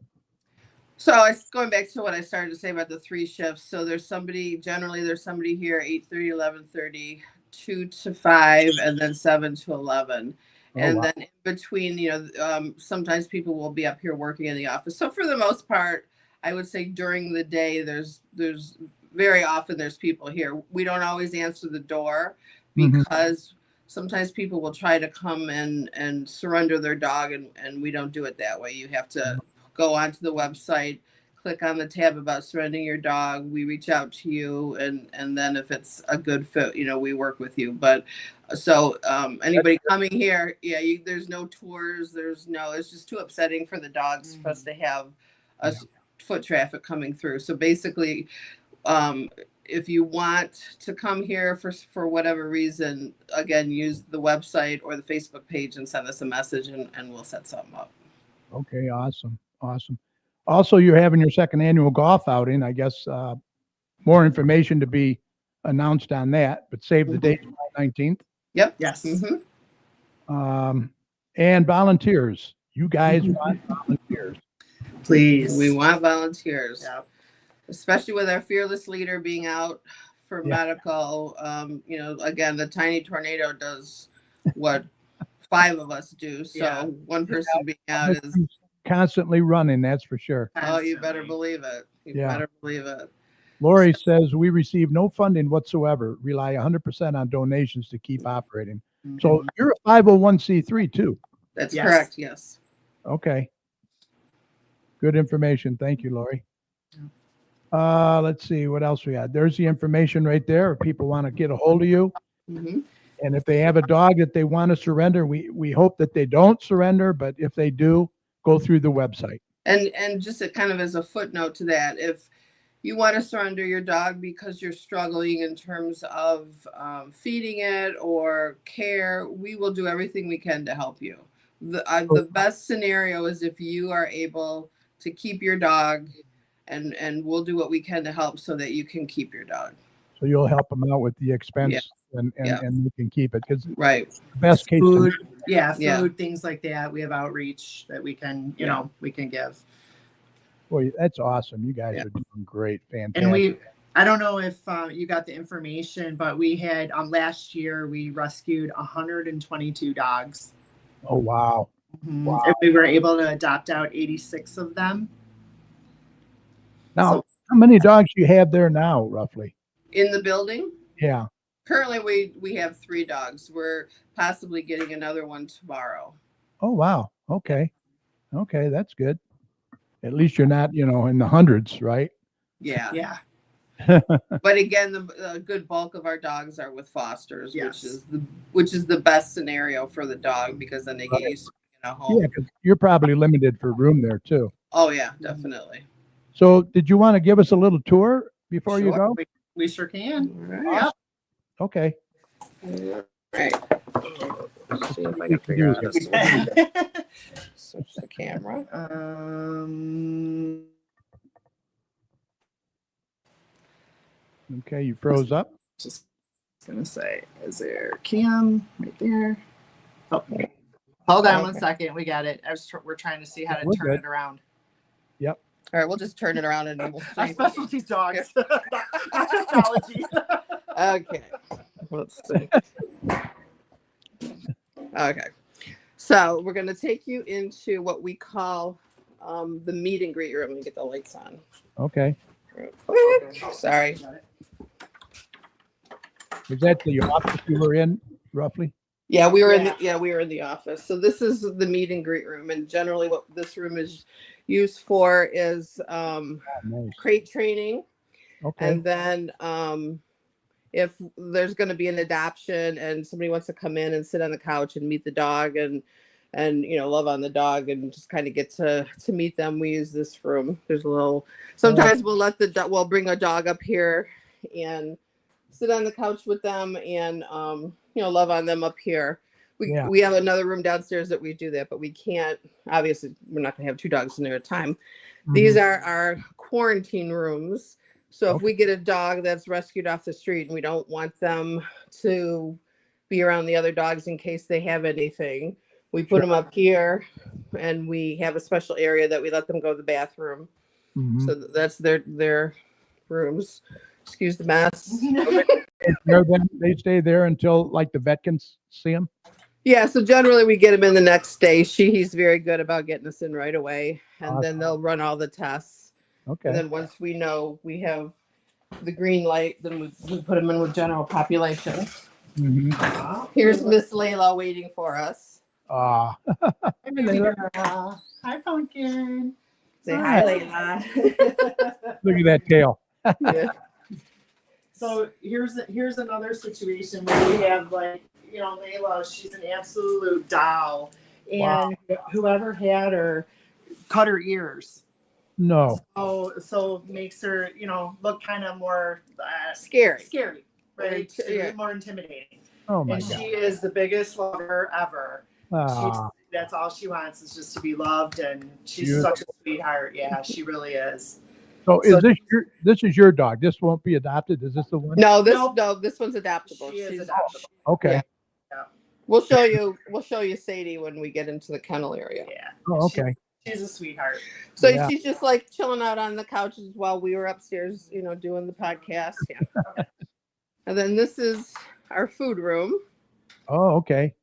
[SPEAKER 7] So it's going back to what I started to say about the 3 shifts. So there's somebody here 8:30, 11:30, 2 to 5, and then 7 to 11.
[SPEAKER 2] Oh,
[SPEAKER 7] And
[SPEAKER 2] wow.
[SPEAKER 7] then in between, sometimes people will be up here working in the office. So for the most part, I would say during the day, there's very often there's people here. We don't always answer the door
[SPEAKER 2] Mhm.
[SPEAKER 7] because sometimes people will try to come in and surrender their dog, and we don't do it that way. You have to go onto the website, click on the tab about surrendering your dog. We reach out to you, and then if it's a good fit, we work with you. But so anybody coming here, there's no tours. It's just too upsetting for the dogs for us to have foot traffic coming through. So basically, if you want to come here for whatever reason, again, use the website or the Facebook page and send us a message, and we'll set something up.
[SPEAKER 2] Okay, awesome. Also, you're having your second annual golf outing. I guess more information to be announced on that, but save the date, July 19th.
[SPEAKER 7] Yep.
[SPEAKER 6] Yes.
[SPEAKER 2] And volunteers. You guys want volunteers.
[SPEAKER 6] Please.
[SPEAKER 7] We want volunteers.
[SPEAKER 6] Yep.
[SPEAKER 7] Especially with our fearless leader being out for
[SPEAKER 2] Yeah.
[SPEAKER 7] medical. Again, the tiny tornado does what 5 of us do. So
[SPEAKER 6] Yeah.
[SPEAKER 7] one person being out is,
[SPEAKER 2] Constantly running, that's for sure.
[SPEAKER 7] oh, you better believe it. You
[SPEAKER 2] Yeah.
[SPEAKER 7] better believe it.
[SPEAKER 2] Lori says we receive no funding whatsoever, rely 100% on donations to keep operating. So you're a 501c3 too.
[SPEAKER 7] That's
[SPEAKER 6] Yes.
[SPEAKER 7] correct. Yes.
[SPEAKER 2] Okay. Good information. Thank you, Lori. Let's see what else we got. There's the information right there. If people want to get a hold of you,
[SPEAKER 7] Mhm.
[SPEAKER 2] and if they have a dog that they want to surrender, we hope that they don't surrender, but if they do, go through the website.
[SPEAKER 7] And just kind of as a footnote to that, if you want to surrender your dog because you're struggling in terms of feeding it or care, we will do everything we can to help you. The best scenario is if you are able to keep your dog, and we'll do what we can to help so that you can keep your dog.
[SPEAKER 2] So you'll help them out with the expense
[SPEAKER 7] Yeah.
[SPEAKER 2] and
[SPEAKER 7] Yeah.
[SPEAKER 2] you can keep it because
[SPEAKER 7] Right.
[SPEAKER 2] the best case.
[SPEAKER 6] Food,
[SPEAKER 2] scenario-
[SPEAKER 6] food, things like that. We have outreach that we can, we can give.
[SPEAKER 2] Boy, that's awesome. You guys
[SPEAKER 7] Yeah.
[SPEAKER 2] are doing great. Fantastic.
[SPEAKER 6] And I don't know if you got the information, but we had last year we rescued 122 dogs.
[SPEAKER 2] Oh, wow. Wow.
[SPEAKER 6] And we were able to adopt out 86 of them.
[SPEAKER 2] Now,
[SPEAKER 6] So-
[SPEAKER 2] how many dogs do you have there now, roughly?
[SPEAKER 7] In the building,
[SPEAKER 2] Yeah.
[SPEAKER 7] currently we have 3 dogs. We're possibly getting another one tomorrow.
[SPEAKER 2] Oh, wow. Okay. Okay. That's good. At least you're not, in the hundreds, right?
[SPEAKER 7] Yeah.
[SPEAKER 6] Yeah.
[SPEAKER 7] But again, the good bulk of our dogs are with fosters,
[SPEAKER 6] Yes.
[SPEAKER 7] which is the best scenario for the dog because then they get used to being at home.
[SPEAKER 2] Yeah, 'cause you're probably limited for room there too.
[SPEAKER 7] Oh yeah, definitely.
[SPEAKER 2] So did you want to give us a little tour before you
[SPEAKER 6] Sure.
[SPEAKER 2] go?
[SPEAKER 6] We sure can.
[SPEAKER 7] Right.
[SPEAKER 2] Okay.
[SPEAKER 7] Right. Let's see if I can figure out how to switch the camera.
[SPEAKER 2] Okay. You froze up.
[SPEAKER 6] Just gonna say, is there cam right there? Oh, hold on one
[SPEAKER 7] Okay.
[SPEAKER 6] second. We got it. We're trying to see how to
[SPEAKER 2] We're
[SPEAKER 6] turn
[SPEAKER 2] good.
[SPEAKER 6] it around.
[SPEAKER 7] All right, we'll just turn it around and we'll
[SPEAKER 6] Our
[SPEAKER 7] see.
[SPEAKER 6] specialty dogs. Technology.
[SPEAKER 7] Okay. Let's see. Okay. So we're going to take you into what we call the meet and greet room. Let me get the lights on.
[SPEAKER 2] Okay.
[SPEAKER 7] Real quick. Sorry.
[SPEAKER 2] Was that the office you were in roughly?
[SPEAKER 7] Yeah, we were in the office. So this is the meet and greet room, and generally what this room is used for is
[SPEAKER 2] Nice.
[SPEAKER 7] crate training,
[SPEAKER 2] Okay.
[SPEAKER 7] and then if there's going to be an adoption and somebody wants to come in and sit on the couch and meet the dog and love on the dog and just kind of get to meet them, we use this room. There's a little. Sometimes we'll bring a dog up here and sit on the couch with them and love on them up here.
[SPEAKER 2] Yeah.
[SPEAKER 7] We have another room downstairs that we do that, but we can't. Obviously, we're not going to have 2 dogs in there at a time. These are our quarantine rooms. So if we get a dog that's rescued off the street and we don't want them to be around the other dogs in case they have anything, we put them up here, and we have a special area that we let them go to the bathroom.
[SPEAKER 2] Mhm.
[SPEAKER 7] So that's their rooms. Excuse the mess.
[SPEAKER 2] They stay there until like the vet can see them.
[SPEAKER 7] Yeah, so generally we get him in the next day. He's very good about getting us in right away, and then
[SPEAKER 2] Awesome.
[SPEAKER 7] they'll run all the tests.
[SPEAKER 2] Okay.
[SPEAKER 7] And then once we know we have the green light, then we put him in with general population.
[SPEAKER 2] Mhm.
[SPEAKER 7] Here's Miss Layla waiting for us.
[SPEAKER 2] Ah,
[SPEAKER 6] Hi, Pumpkin.
[SPEAKER 7] Say hi, Layla.
[SPEAKER 2] look at that tail.
[SPEAKER 7] Yeah.
[SPEAKER 6] So here's another situation where we have Layla, she's an absolute doll. And whoever had her cut her ears.
[SPEAKER 2] No.
[SPEAKER 6] So makes her, look kind of more
[SPEAKER 7] Scary.
[SPEAKER 6] scary, right?
[SPEAKER 7] Yeah.
[SPEAKER 6] More intimidating.
[SPEAKER 2] Oh my
[SPEAKER 6] And
[SPEAKER 2] God.
[SPEAKER 6] she is the biggest lover ever.
[SPEAKER 2] Ah,
[SPEAKER 6] That's all she wants is just to be loved, and she's
[SPEAKER 2] Beautiful.
[SPEAKER 6] such a sweetheart. Yeah, she really is.
[SPEAKER 2] so
[SPEAKER 6] so-
[SPEAKER 2] is this is your dog? This won't be adopted. Is this the one?
[SPEAKER 7] No,
[SPEAKER 6] Nope.
[SPEAKER 7] this one's adoptable.
[SPEAKER 6] She is
[SPEAKER 7] She's-
[SPEAKER 6] adoptable.
[SPEAKER 2] Okay.
[SPEAKER 7] Yeah. We'll show you Sadie when we get into the kennel area.
[SPEAKER 6] Yeah.
[SPEAKER 2] Oh, okay.
[SPEAKER 6] She's a sweetheart.
[SPEAKER 7] So
[SPEAKER 2] Yeah.
[SPEAKER 7] she's just like chilling out on the couches while we were upstairs, doing the podcast. Yeah. And then this is our food room.
[SPEAKER 2] Oh, okay.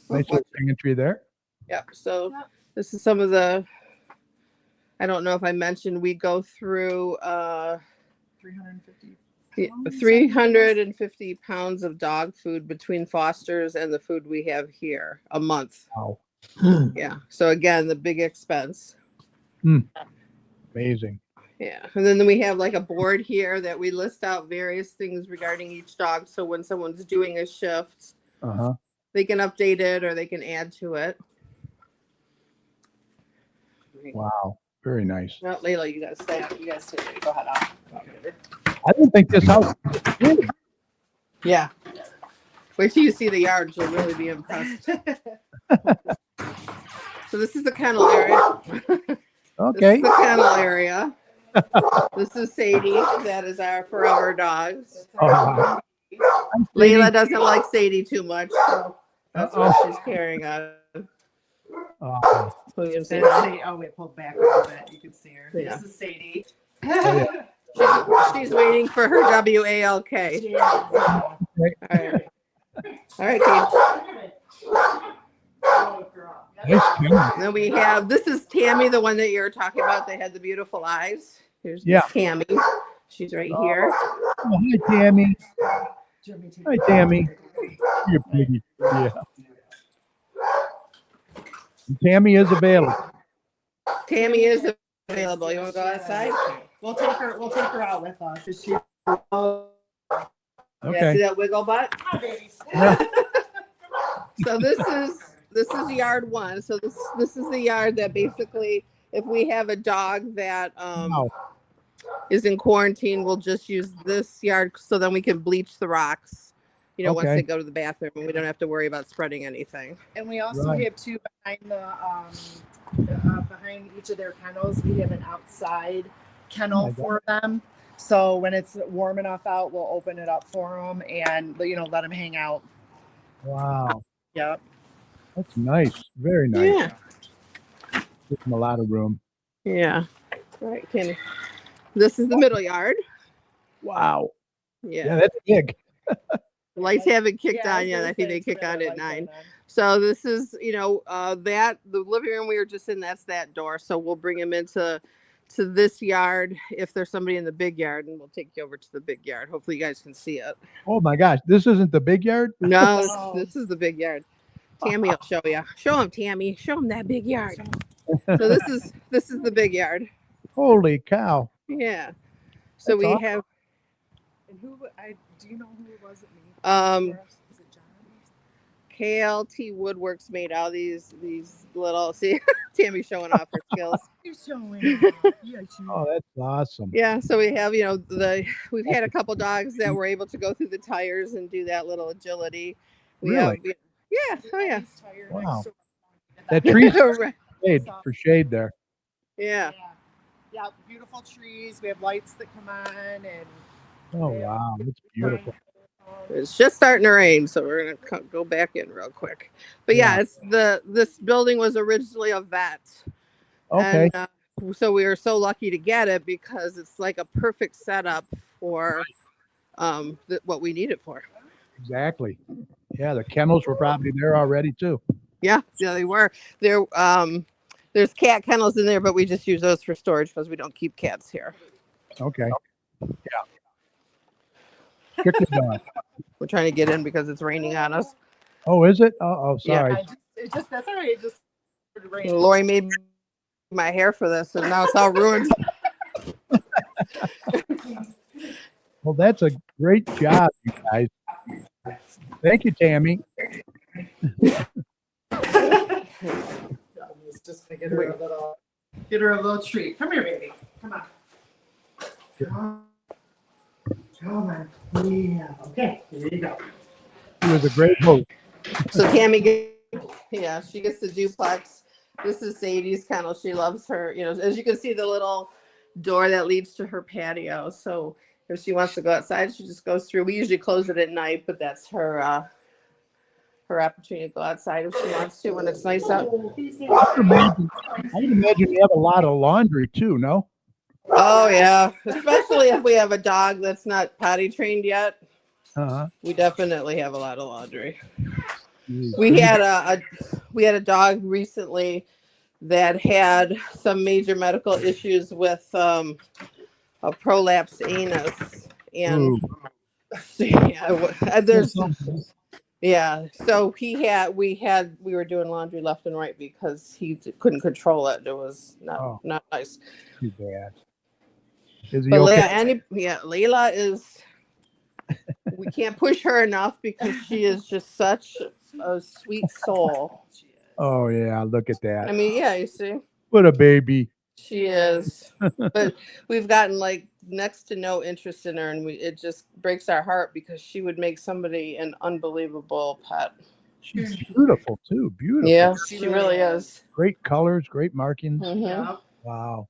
[SPEAKER 2] Nice
[SPEAKER 7] Oh,
[SPEAKER 2] little hanging tree there.
[SPEAKER 7] Yep. So this is some of the. I don't know if I mentioned we go through
[SPEAKER 6] 350.
[SPEAKER 7] 350 pounds of dog food between Foster's and the food we have here a month.
[SPEAKER 2] Wow.
[SPEAKER 7] Yeah. So again, the big expense.
[SPEAKER 2] Amazing.
[SPEAKER 7] Yeah. And then we have like a board here that we list out various things regarding each dog. So when someone's doing a shift,
[SPEAKER 2] Uh-huh.
[SPEAKER 7] they can update it or they can add to it.
[SPEAKER 2] Wow. Very nice.
[SPEAKER 7] No, Layla, you guys stay. You guys stay there. Go ahead.
[SPEAKER 2] I didn't think this house.
[SPEAKER 7] Yeah. Wait till you see the yard. You'll really be impressed. So this is the kennel area. This
[SPEAKER 2] Okay.
[SPEAKER 7] is the kennel area. This is Sadie. That is our forever dogs.
[SPEAKER 2] Oh,
[SPEAKER 7] Layla doesn't like Sadie too much. So that's what
[SPEAKER 2] Uh-oh.
[SPEAKER 7] she's carrying on.
[SPEAKER 2] oh,
[SPEAKER 7] William
[SPEAKER 6] Sadie.
[SPEAKER 7] Sadie.
[SPEAKER 6] Oh, we pulled back a little bit. You can see her.
[SPEAKER 7] Yeah.
[SPEAKER 6] This is Sadie.
[SPEAKER 7] She's waiting for her WALK. All right. All right, Kate.
[SPEAKER 2] nice kennel.
[SPEAKER 7] Then we have, this is Tammy, the one that you were talking about. They had the beautiful eyes. Here's
[SPEAKER 2] Yeah.
[SPEAKER 7] Tammy. She's right here.
[SPEAKER 2] Oh, hi, Tammy. Hi, Tammy. You're piggy. Yeah. Tammy is available.
[SPEAKER 7] Tammy is available. You want to go outside?
[SPEAKER 6] We'll take her out with us. Is she?
[SPEAKER 7] Yeah, see
[SPEAKER 2] Okay.
[SPEAKER 7] that wiggle butt?
[SPEAKER 2] Yeah.
[SPEAKER 7] So this is yard one. So this is the yard that basically, if we have a dog that
[SPEAKER 2] Wow.
[SPEAKER 7] is in quarantine, we'll just use this yard so then we can bleach the rocks. Once
[SPEAKER 2] Okay.
[SPEAKER 7] they go to the bathroom, and we don't have to worry about spreading anything.
[SPEAKER 6] And we also
[SPEAKER 2] Right.
[SPEAKER 6] have two behind behind each of their kennels. We have an outside kennel
[SPEAKER 2] my God.
[SPEAKER 6] for them. So when it's warm enough out, we'll open it up for them and let them hang out.
[SPEAKER 2] Wow.
[SPEAKER 6] Yep.
[SPEAKER 2] That's nice. Very nice.
[SPEAKER 7] Yeah.
[SPEAKER 2] Gives them a lot of room.
[SPEAKER 7] Yeah. All right, Tammy. This is the middle yard.
[SPEAKER 2] Wow.
[SPEAKER 7] Yeah.
[SPEAKER 2] Yeah, that's big.
[SPEAKER 7] The lights haven't kicked
[SPEAKER 6] Yeah, I
[SPEAKER 7] on
[SPEAKER 6] was
[SPEAKER 7] yet.
[SPEAKER 6] gonna
[SPEAKER 7] I think
[SPEAKER 6] say
[SPEAKER 7] they
[SPEAKER 6] it's
[SPEAKER 7] kick
[SPEAKER 6] been
[SPEAKER 7] on
[SPEAKER 6] a
[SPEAKER 7] at
[SPEAKER 6] light
[SPEAKER 7] 9.
[SPEAKER 6] on.
[SPEAKER 7] So this is, that the living room we were just in, that's that door. So we'll bring him into this yard if there's somebody in the big yard, and we'll take you over to the big yard. Hopefully you guys can see it.
[SPEAKER 2] Oh my gosh. This isn't the big yard?
[SPEAKER 7] No,
[SPEAKER 6] No.
[SPEAKER 7] this is the big yard. Tammy will show you. Show him, Tammy. Show him that big yard. So this is the big yard.
[SPEAKER 2] Holy cow.
[SPEAKER 7] Yeah. So
[SPEAKER 2] That's
[SPEAKER 7] we
[SPEAKER 2] awesome.
[SPEAKER 7] have
[SPEAKER 6] And do you know who it was that made
[SPEAKER 7] Um,
[SPEAKER 6] Is it John?
[SPEAKER 7] KLT Woodworks made all these little, see, Tammy showing off her skills.
[SPEAKER 6] You're showing off. Yeah,
[SPEAKER 2] Oh, that's awesome.
[SPEAKER 7] Yeah, so we have, we've had a couple dogs that were able to go through the tires and do that little agility. We
[SPEAKER 2] Really?
[SPEAKER 7] have, yeah, oh yeah.
[SPEAKER 2] Wow. That tree's shade for shade there.
[SPEAKER 7] Yeah.
[SPEAKER 6] Yeah, beautiful trees. We have lights that come on, and
[SPEAKER 2] Oh wow, that's beautiful.
[SPEAKER 7] It's just starting to rain, so we're gonna go back in real quick. But yeah,
[SPEAKER 2] Yeah.
[SPEAKER 7] this building was originally a vet.
[SPEAKER 2] Okay.
[SPEAKER 7] And, so we were so lucky to get it because it's like a perfect setup for what we need it for.
[SPEAKER 2] Exactly. Yeah, the kennels were probably there already too.
[SPEAKER 7] Yeah, they were. There's cat kennels in there, but we just use those for storage because we don't keep cats here.
[SPEAKER 2] Okay. Yeah. Chicken dog.
[SPEAKER 7] We're trying to get in because it's raining on us.
[SPEAKER 2] Oh, is it? Oh,
[SPEAKER 7] Yeah.
[SPEAKER 2] sorry.
[SPEAKER 6] that's all right. It just rained.
[SPEAKER 7] Lori made my hair for this, and now it's all ruined.
[SPEAKER 2] Well, that's a great job, you guys. Thank you, Tammy.
[SPEAKER 6] Just to get her a little. Get her a little treat. Come here, baby. Come on. Come on. Yeah. Okay. Here you go.
[SPEAKER 2] He was a great host.
[SPEAKER 7] So Tammy she gets the duplex. This is Sadie's kennel. She loves her, as you can see, the little door that leads to her patio. So if she wants to go outside, she just goes through. We usually close it at night, but that's her opportunity to go outside if she wants to when it's nice out.
[SPEAKER 2] I would imagine you have a lot of laundry too, no?
[SPEAKER 7] Oh yeah, especially if we have a dog that's not potty trained yet.
[SPEAKER 2] Uh-huh.
[SPEAKER 7] We definitely have a lot of laundry. We had a dog recently that had some major medical issues with a prolapsed anus, and so we were doing laundry left and right because he couldn't control it. It was not nice.
[SPEAKER 2] Too bad. Is he
[SPEAKER 7] But
[SPEAKER 2] okay?
[SPEAKER 7] Layla is. We can't push her enough because she is just such a sweet soul.
[SPEAKER 2] Oh yeah, look at that.
[SPEAKER 7] I mean, yeah, you see,
[SPEAKER 2] What a baby.
[SPEAKER 7] she is. But we've gotten like next to no interest in her, and it just breaks our heart because she would make somebody an unbelievable pet.
[SPEAKER 2] She's beautiful too. Beautiful.
[SPEAKER 7] Yeah, she really is.
[SPEAKER 2] Great colors, great markings.
[SPEAKER 7] Mhm.
[SPEAKER 6] Yeah.
[SPEAKER 2] Wow.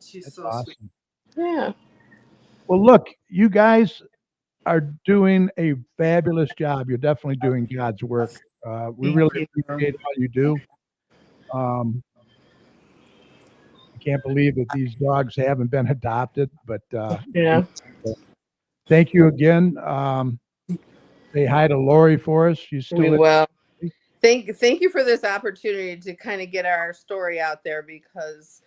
[SPEAKER 6] She's
[SPEAKER 2] That's
[SPEAKER 6] so
[SPEAKER 2] awesome.
[SPEAKER 6] sweet.
[SPEAKER 7] Yeah.
[SPEAKER 2] Well, look, you guys are doing a fabulous job. You're definitely doing God's work. We
[SPEAKER 6] Thank
[SPEAKER 2] really
[SPEAKER 6] you.
[SPEAKER 2] appreciate all you do. I can't believe that these dogs haven't been adopted, but
[SPEAKER 7] Yeah.
[SPEAKER 2] thank you again. Say hi to Lori for us. She's
[SPEAKER 7] We
[SPEAKER 2] still
[SPEAKER 7] will. Thank you for this opportunity to kind of get our story out there, because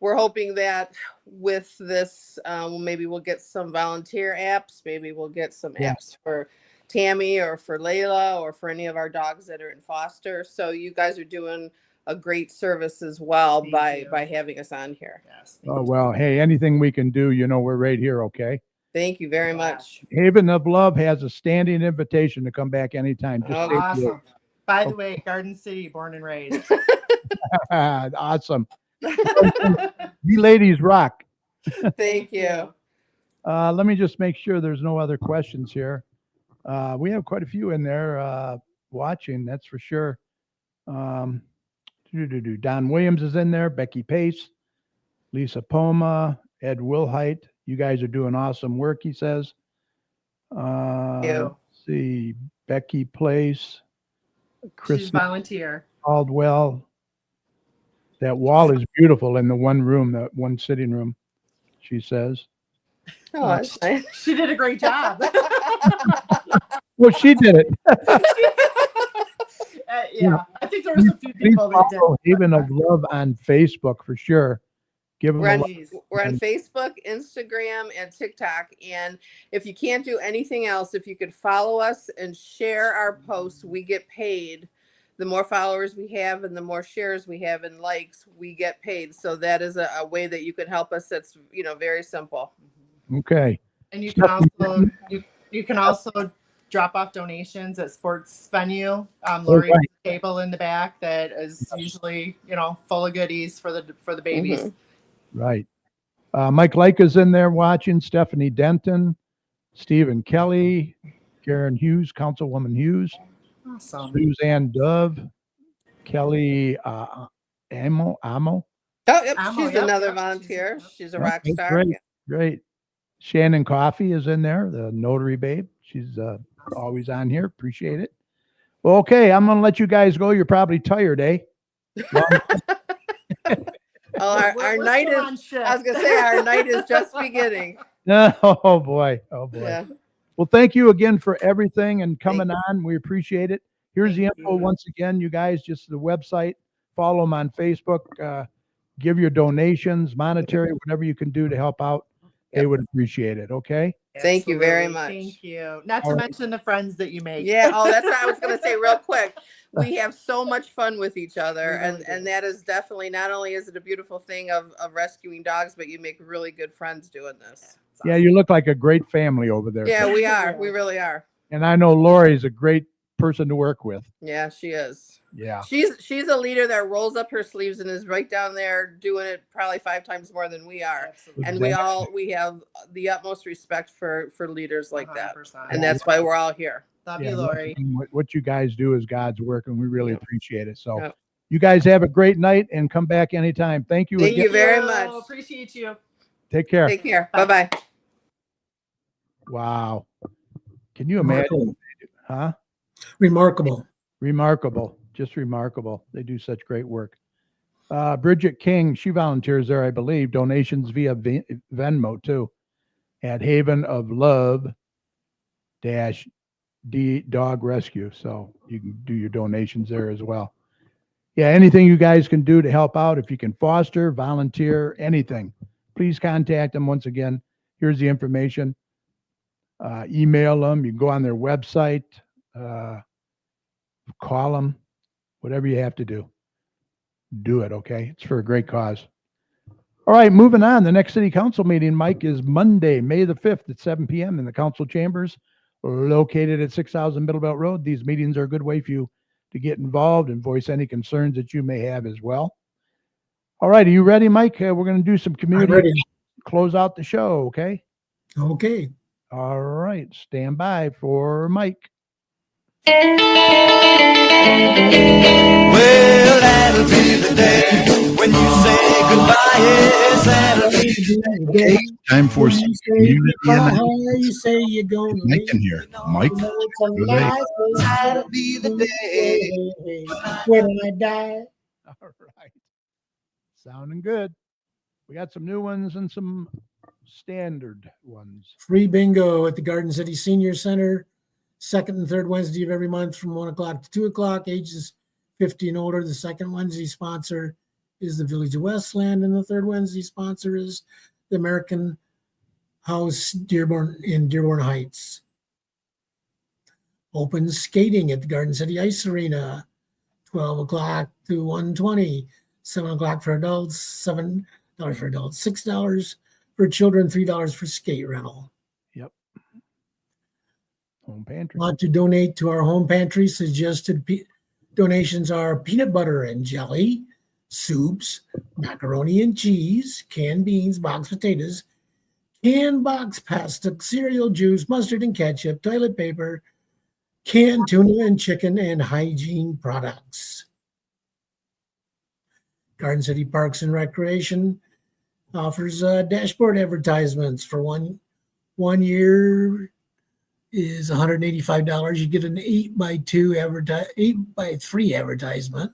[SPEAKER 7] we're hoping that with this, maybe we'll get some volunteer apps. Maybe we'll get some
[SPEAKER 2] Yeah.
[SPEAKER 7] apps for Tammy or for Layla or for any of our dogs that are in foster. So you guys are doing a great service as well
[SPEAKER 6] Thank
[SPEAKER 7] by
[SPEAKER 6] you.
[SPEAKER 7] by having us on here.
[SPEAKER 6] Yes.
[SPEAKER 2] Oh, well, hey, anything we can do, we're right here, okay?
[SPEAKER 7] Thank you very much.
[SPEAKER 2] Haven of Love has a standing invitation to come back anytime. Just
[SPEAKER 7] Oh,
[SPEAKER 2] say
[SPEAKER 6] Awesome. By the way, Garden City, born and raised.
[SPEAKER 2] awesome. You ladies rock.
[SPEAKER 7] Thank you.
[SPEAKER 2] Let me just make sure there's no other questions here. We have quite a few in there watching, that's for sure. Don Williams is in there, Becky Pace, Lisa Poma, Ed Wilhite. You guys are doing awesome work, he says.
[SPEAKER 6] You.
[SPEAKER 2] Let's see, Becky Place,
[SPEAKER 6] She's
[SPEAKER 2] Chris
[SPEAKER 6] volunteer.
[SPEAKER 2] Caldwell. That wall is beautiful in the one room, that one sitting room, she says.
[SPEAKER 7] Oh, that's nice.
[SPEAKER 6] She did a great job.
[SPEAKER 2] Well, she did it.
[SPEAKER 6] Yeah, I think there was a few
[SPEAKER 2] Please
[SPEAKER 6] people that did.
[SPEAKER 2] follow Haven of Love on Facebook for sure. Give them
[SPEAKER 7] We're
[SPEAKER 2] a
[SPEAKER 7] on,
[SPEAKER 2] like.
[SPEAKER 7] we're on
[SPEAKER 2] and-
[SPEAKER 7] Facebook, Instagram, and TikTok. And if you can't do anything else, if you could follow us and share our posts, we get paid. The more followers we have and the more shares we have and likes, we get paid. So that is a way that you can help us. That's, very simple.
[SPEAKER 2] Okay.
[SPEAKER 6] And you can also you can also drop off donations at sports venue. Lori
[SPEAKER 2] right.
[SPEAKER 6] table in the back that is usually full of goodies for the babies.
[SPEAKER 7] Mhm.
[SPEAKER 2] Right. Mike Lyka's in there watching, Stephanie Denton, Stephen Kelly, Karen Hughes, Councilwoman Hughes,
[SPEAKER 6] Awesome.
[SPEAKER 2] Suzanne Dove, Kelly Amo.
[SPEAKER 7] Oh, yep.
[SPEAKER 6] Amo,
[SPEAKER 7] She's
[SPEAKER 6] yep,
[SPEAKER 7] another
[SPEAKER 6] yep,
[SPEAKER 7] volunteer.
[SPEAKER 6] she's-
[SPEAKER 7] She's a
[SPEAKER 2] Okay,
[SPEAKER 7] rock star.
[SPEAKER 2] great. Great. Shannon Coffey is in there, the notary babe. She's always on here. Appreciate it. Well, okay, I'm going to let you guys go. You're probably tired, eh?
[SPEAKER 7] Oh,
[SPEAKER 6] We're
[SPEAKER 7] our
[SPEAKER 6] still
[SPEAKER 7] night is,
[SPEAKER 6] on shift.
[SPEAKER 7] I was going to say, our night is just beginning.
[SPEAKER 2] Oh, boy. Oh, boy.
[SPEAKER 7] Yeah.
[SPEAKER 2] Well, thank you again for everything and coming
[SPEAKER 7] Thank
[SPEAKER 2] on. We appreciate it. Here's the
[SPEAKER 6] Thank
[SPEAKER 2] info
[SPEAKER 6] you.
[SPEAKER 2] once again, you guys, just the website. Follow them on Facebook. Give your donations, monetary, whatever you can do to help out. They would appreciate it. Okay.
[SPEAKER 7] Thank you very
[SPEAKER 6] Absolutely.
[SPEAKER 7] much.
[SPEAKER 6] Thank you. Not to
[SPEAKER 2] All right.
[SPEAKER 6] mention the friends that you make.
[SPEAKER 7] Yeah. Oh, that's what I was going to say real quick. We have so much fun with each other.
[SPEAKER 6] We really
[SPEAKER 7] And
[SPEAKER 6] do.
[SPEAKER 7] that is definitely, not only is it a beautiful thing of rescuing dogs, but you make really good friends doing this.
[SPEAKER 6] It's
[SPEAKER 2] Yeah,
[SPEAKER 6] awesome.
[SPEAKER 2] you look like a great family over there.
[SPEAKER 7] Yeah, we are.
[SPEAKER 6] Yeah.
[SPEAKER 7] We really are.
[SPEAKER 2] And I know Lori's a great person to work with.
[SPEAKER 7] Yeah, she is.
[SPEAKER 2] Yeah.
[SPEAKER 7] She's a leader that rolls up her sleeves and is right down there doing it probably 5 times more than we are. And we have the utmost respect for leaders like that.
[SPEAKER 6] 100%.
[SPEAKER 7] And that's why we're all here.
[SPEAKER 6] Love
[SPEAKER 2] Yeah,
[SPEAKER 6] you, Lori.
[SPEAKER 2] what you guys do is God's work, and we really
[SPEAKER 7] Yep.
[SPEAKER 2] appreciate it. So
[SPEAKER 7] Yep.
[SPEAKER 2] you guys have a great night and come back anytime. Thank you
[SPEAKER 7] Thank
[SPEAKER 2] again.
[SPEAKER 7] you very much.
[SPEAKER 6] Appreciate you.
[SPEAKER 2] Take care.
[SPEAKER 7] Take care. Bye-bye.
[SPEAKER 2] Wow. Can you imagine?
[SPEAKER 3] Remarkable.
[SPEAKER 2] Huh?
[SPEAKER 3] Remarkable.
[SPEAKER 2] Remarkable. Just remarkable. They do such great work. Bridget King, she volunteers there, I believe. Donations via Venmo too. At Haven of Love -D Dog Rescue. So you can do your donations there as well. Yeah, anything you guys can do to help out, if you can foster, volunteer, anything, please contact them. Once again, here's the information. Email them. You can go on their website, call them, whatever you have to do. Do it, okay? It's for a great cause. All right, moving on. The next city council meeting, Mike, is Monday, May the 5th at 7 p.m. in the council chambers located at 6000 Middlebelt Road. These meetings are a good way for you to get involved and voice any concerns that you may have as well. All right, are you ready, Mike? We're going to do some
[SPEAKER 3] I'm
[SPEAKER 2] community,
[SPEAKER 3] ready.
[SPEAKER 2] close out the show, okay?
[SPEAKER 3] Okay.
[SPEAKER 2] All right, stand by for Mike.
[SPEAKER 8] Well, that'll be the day when you say goodbye. Yes, that'll be the day.
[SPEAKER 5] Okay, time for some community announcements.
[SPEAKER 3] You say you're going to
[SPEAKER 5] Mike in here. Mike,
[SPEAKER 8] That'll be the day.
[SPEAKER 3] when I die.
[SPEAKER 2] All right. Sounding good. We got some new ones and some standard ones.
[SPEAKER 3] Free bingo at the Garden City Senior Center, second and third Wednesday of every month from 1 o'clock to 2 o'clock, ages 50 and older. The second Wednesday sponsor is the Village of Westland, and the third Wednesday sponsor is the American House Dearborn in Dearborn Heights. Open skating at the Garden City Ice Arena, 12 o'clock to 1:20, 7 o'clock for adults, $7 for adults, $6 for children, $3 for skate rental.
[SPEAKER 2] Home pantry.
[SPEAKER 3] Want to donate to our home pantry? Suggested donations are peanut butter and jelly, soups, macaroni and cheese, canned beans, boxed potatoes, canned box pasta, cereal, juice, mustard and ketchup, toilet paper, canned tuna and chicken, and hygiene products. Garden City Parks and Recreation offers dashboard advertisements for one year is $185. You get an 8x3 advertisement.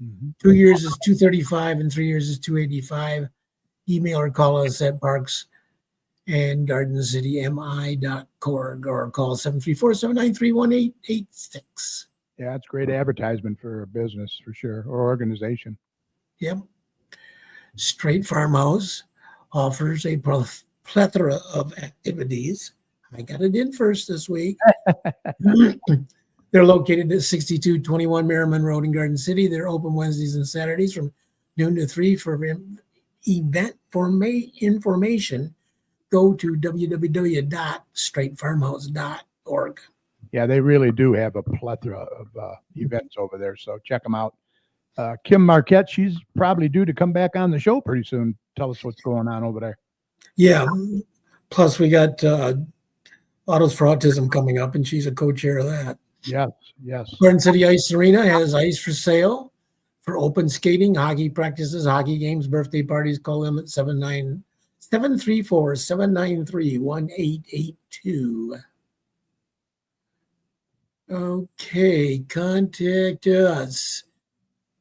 [SPEAKER 2] Mhm.
[SPEAKER 3] 2 years is $235 and 3 years is $285. Email or call us at parks and gardencity.mi.org or call 734-793-1886.
[SPEAKER 2] Yeah, it's great advertisement for a business for sure, or organization.
[SPEAKER 3] Yep. Straight Farmhouse offers a plethora of activities. I got it in first this week. They're located at 6221 Merriman Road in Garden City. They're open Wednesdays and Saturdays from noon to 3 for event information. Go to www.straightfarmhouse.org.
[SPEAKER 2] Yeah, they really do have a plethora of events over there, so check them out. Kim Marquette, she's probably due to come back on the show pretty soon. Tell us what's going on over there.
[SPEAKER 3] Yeah. Plus, we got Autos for Autism coming up, and she's a co-chair of that.
[SPEAKER 2] Yes, yes.
[SPEAKER 3] Garden City Ice Arena has ice for sale for open skating, hockey practices, hockey games, birthday parties. Call them at 734-793-1882. Okay, contact us.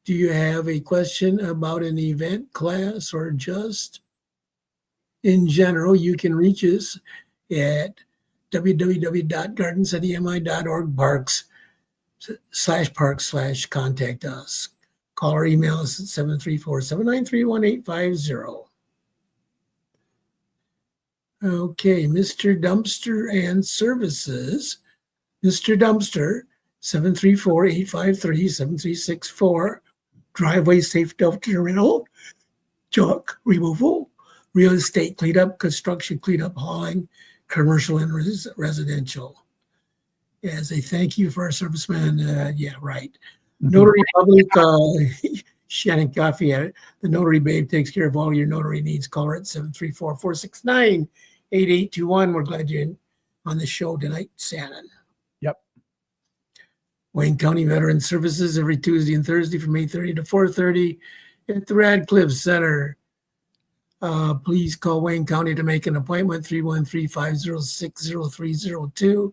[SPEAKER 3] Do you have a question about an event, class, or just in general? You can reach us at www.gardencitymi.org parks/contact us. Call or email us at 734-793-1850. Okay, Mr. Dumpster and Services. Mr. Dumpster, 734-853-7364. Driveway safe dumpster rental, junk removal, real estate cleanup, construction cleanup, hauling, commercial and residential. As a thank you for our servicemen, yeah, right. Notary Public, Shannon Coffee, the Notary Babe takes care of all your notary needs. Call her at 734-469-8821. We're glad you're on the show tonight, Shannon.
[SPEAKER 2] Yep.
[SPEAKER 3] Wayne County Veteran Services every Tuesday and Thursday from 8:30 to 4:30 at the Radcliffe Center. Please call Wayne County to make an appointment, 313-506-0302.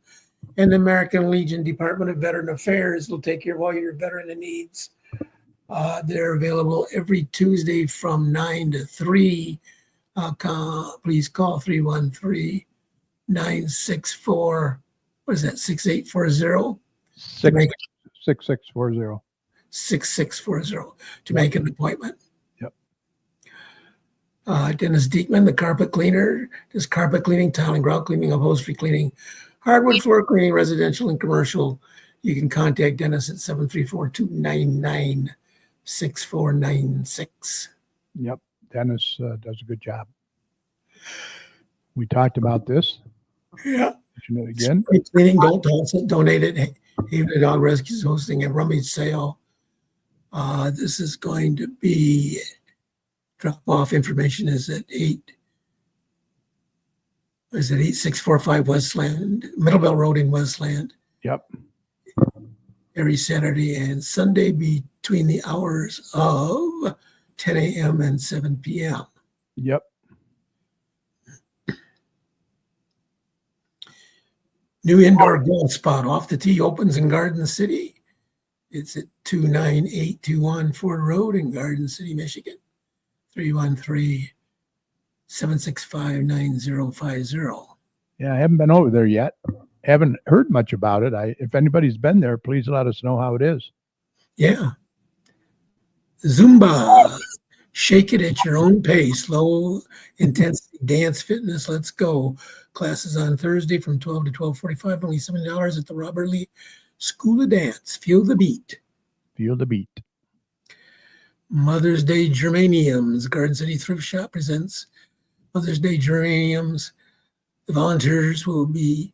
[SPEAKER 3] And the American Legion Department of Veteran Affairs will take care of all your veteran needs. They're available every Tuesday from 9 to 3. Please call 313-964, what is that, 6840?
[SPEAKER 2] 6640.
[SPEAKER 3] 6640 to make an appointment.
[SPEAKER 2] Yep.
[SPEAKER 3] Dennis Diekman, the carpet cleaner, does carpet cleaning, tile and grout cleaning, upholstery cleaning, hardwood floor cleaning, residential and commercial. You can contact Dennis at 734-299-6496.
[SPEAKER 2] Yep. Dennis does a good job. We talked about this.
[SPEAKER 3] Yeah.
[SPEAKER 2] Mention it again.
[SPEAKER 3] Spring cleaning, don't toss it, donate it. Haven Dog Rescue is hosting a rummage sale. This is going to be drop-off information is at 8645 Westland, Middlebelt Road in Westland.
[SPEAKER 2] Yep.
[SPEAKER 3] Every Saturday and Sunday between the hours of 10 a.m. and 7 p.m.
[SPEAKER 2] Yep.
[SPEAKER 3] New indoor golf spot off the tee opens in Garden City. It's at 29821 Ford Road in Garden City, Michigan. 313-765-9050.
[SPEAKER 2] Yeah, I haven't been over there yet. Haven't heard much about it. If anybody's been there, please let us know how it is.
[SPEAKER 3] Yeah. Zumba. Shake it at your own pace. Low intensity dance fitness. Let's go. Classes on Thursday from 12 to 12:45. Only $70 at the Robert Lee School of Dance. Feel the beat.
[SPEAKER 2] Feel the beat.
[SPEAKER 3] Mother's Day Germaniums. Garden City Thrift Shop presents Mother's Day Germaniums. The volunteers will be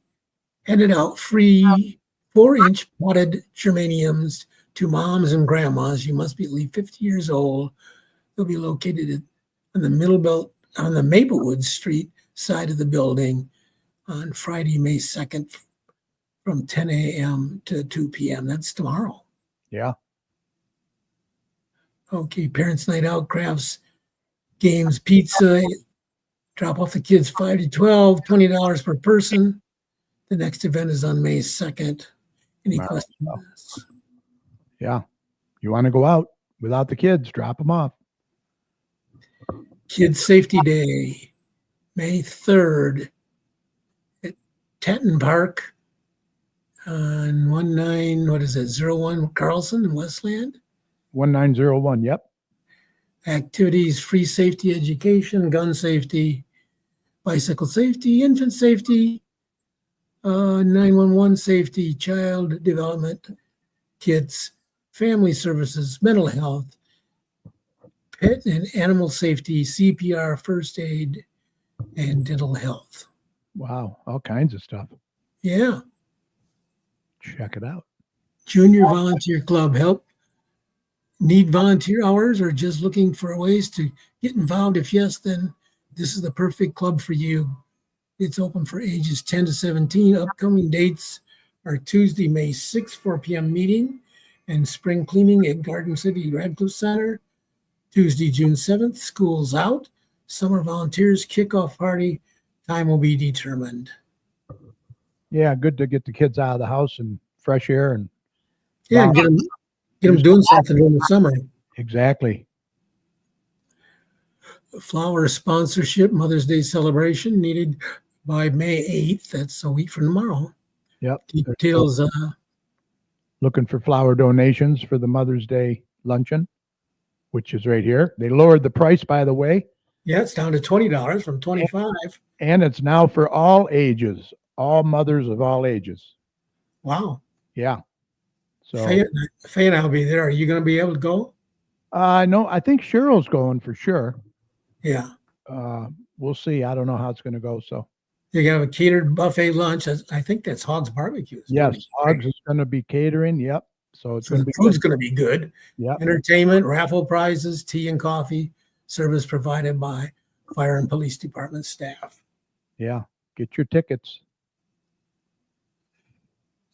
[SPEAKER 3] handed out free 4-inch potted germaniums to moms and grandmas. You must be at least 50 years old. They'll be located on the Maplewood Street side of the building on Friday, May 2nd from 10 a.m. to 2 p.m. That's tomorrow.
[SPEAKER 2] Yeah.
[SPEAKER 3] Okay, Parents Night Out, crafts, games, pizza. Drop off the kids 5 to 12, $20 per person. The next event is on May 2nd. Any
[SPEAKER 2] Wow.
[SPEAKER 3] questions?
[SPEAKER 2] Yeah. You want to go out without the kids, drop them off.
[SPEAKER 3] Kids Safety Day, May 3rd at Tatton Park on 01 Carlson in Westland.
[SPEAKER 2] 1901. Yep.
[SPEAKER 3] Activities, free safety education, gun safety, bicycle safety, infant safety, 911 safety, child development, kids, family services, mental health, pet and animal safety, CPR, first aid, and dental health.
[SPEAKER 2] Wow. All kinds of stuff.
[SPEAKER 3] Yeah.
[SPEAKER 2] Check it out.
[SPEAKER 3] Junior Volunteer Club help. Need volunteer hours or just looking for ways to get involved? If yes, then this is the perfect club for you. It's open for ages 10 to 17. Upcoming dates are Tuesday, May 6th, 4 p.m. meeting and spring cleaning at Garden City Radcliffe Center. Tuesday, June 7th, school's out. Summer volunteers kickoff party. Time will be determined.
[SPEAKER 2] Yeah. Good to get the kids out of the house and fresh air and
[SPEAKER 3] Yeah,
[SPEAKER 2] Wow.
[SPEAKER 3] get them doing something during the summer.
[SPEAKER 2] exactly.
[SPEAKER 3] Flower sponsorship, Mother's Day celebration needed by May 8th. That's a week from tomorrow.
[SPEAKER 2] Yep.
[SPEAKER 3] Details,
[SPEAKER 2] Looking for flower donations for the Mother's Day luncheon, which is right here. They lowered the price, by the way,
[SPEAKER 3] yeah, it's down to $20 from $25.
[SPEAKER 2] and it's now for all ages, all mothers of all ages.
[SPEAKER 3] Wow.
[SPEAKER 2] Yeah. So
[SPEAKER 3] Faye and I'll be there. Are you going to be able to go?
[SPEAKER 2] no, I think Cheryl's going for sure.
[SPEAKER 3] Yeah.
[SPEAKER 2] We'll see. I don't know how it's going to go. So
[SPEAKER 3] You're going to have a catered buffet lunch. I think that's Hogs Barbecue.
[SPEAKER 2] yes, Hogs is going to be catering. Yep. So it's
[SPEAKER 3] So
[SPEAKER 2] going to
[SPEAKER 3] the
[SPEAKER 2] be
[SPEAKER 3] food's
[SPEAKER 2] good.
[SPEAKER 3] going to be good.
[SPEAKER 2] Yeah.
[SPEAKER 3] Entertainment, raffle prizes, tea and coffee, service provided by fire and police department staff.
[SPEAKER 2] Yeah. Get your tickets.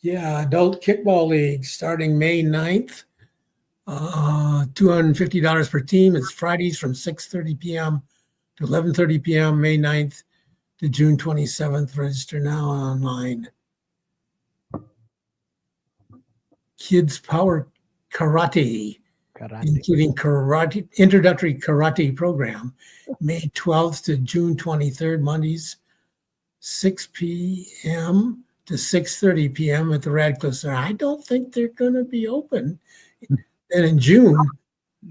[SPEAKER 3] Yeah, adult kickball league starting May 9th. $250 per team. It's Fridays from 6:30 p.m. to 11:30 p.m. May 9th to June 27th. Register now online. Kids Power Karate,
[SPEAKER 2] Karate.
[SPEAKER 3] including karate introductory karate program, May 12th to June 23rd, Mondays, 6 p.m. to 6:30 p.m. at the Radcliffe Center. I don't think they're going to be open. And in June,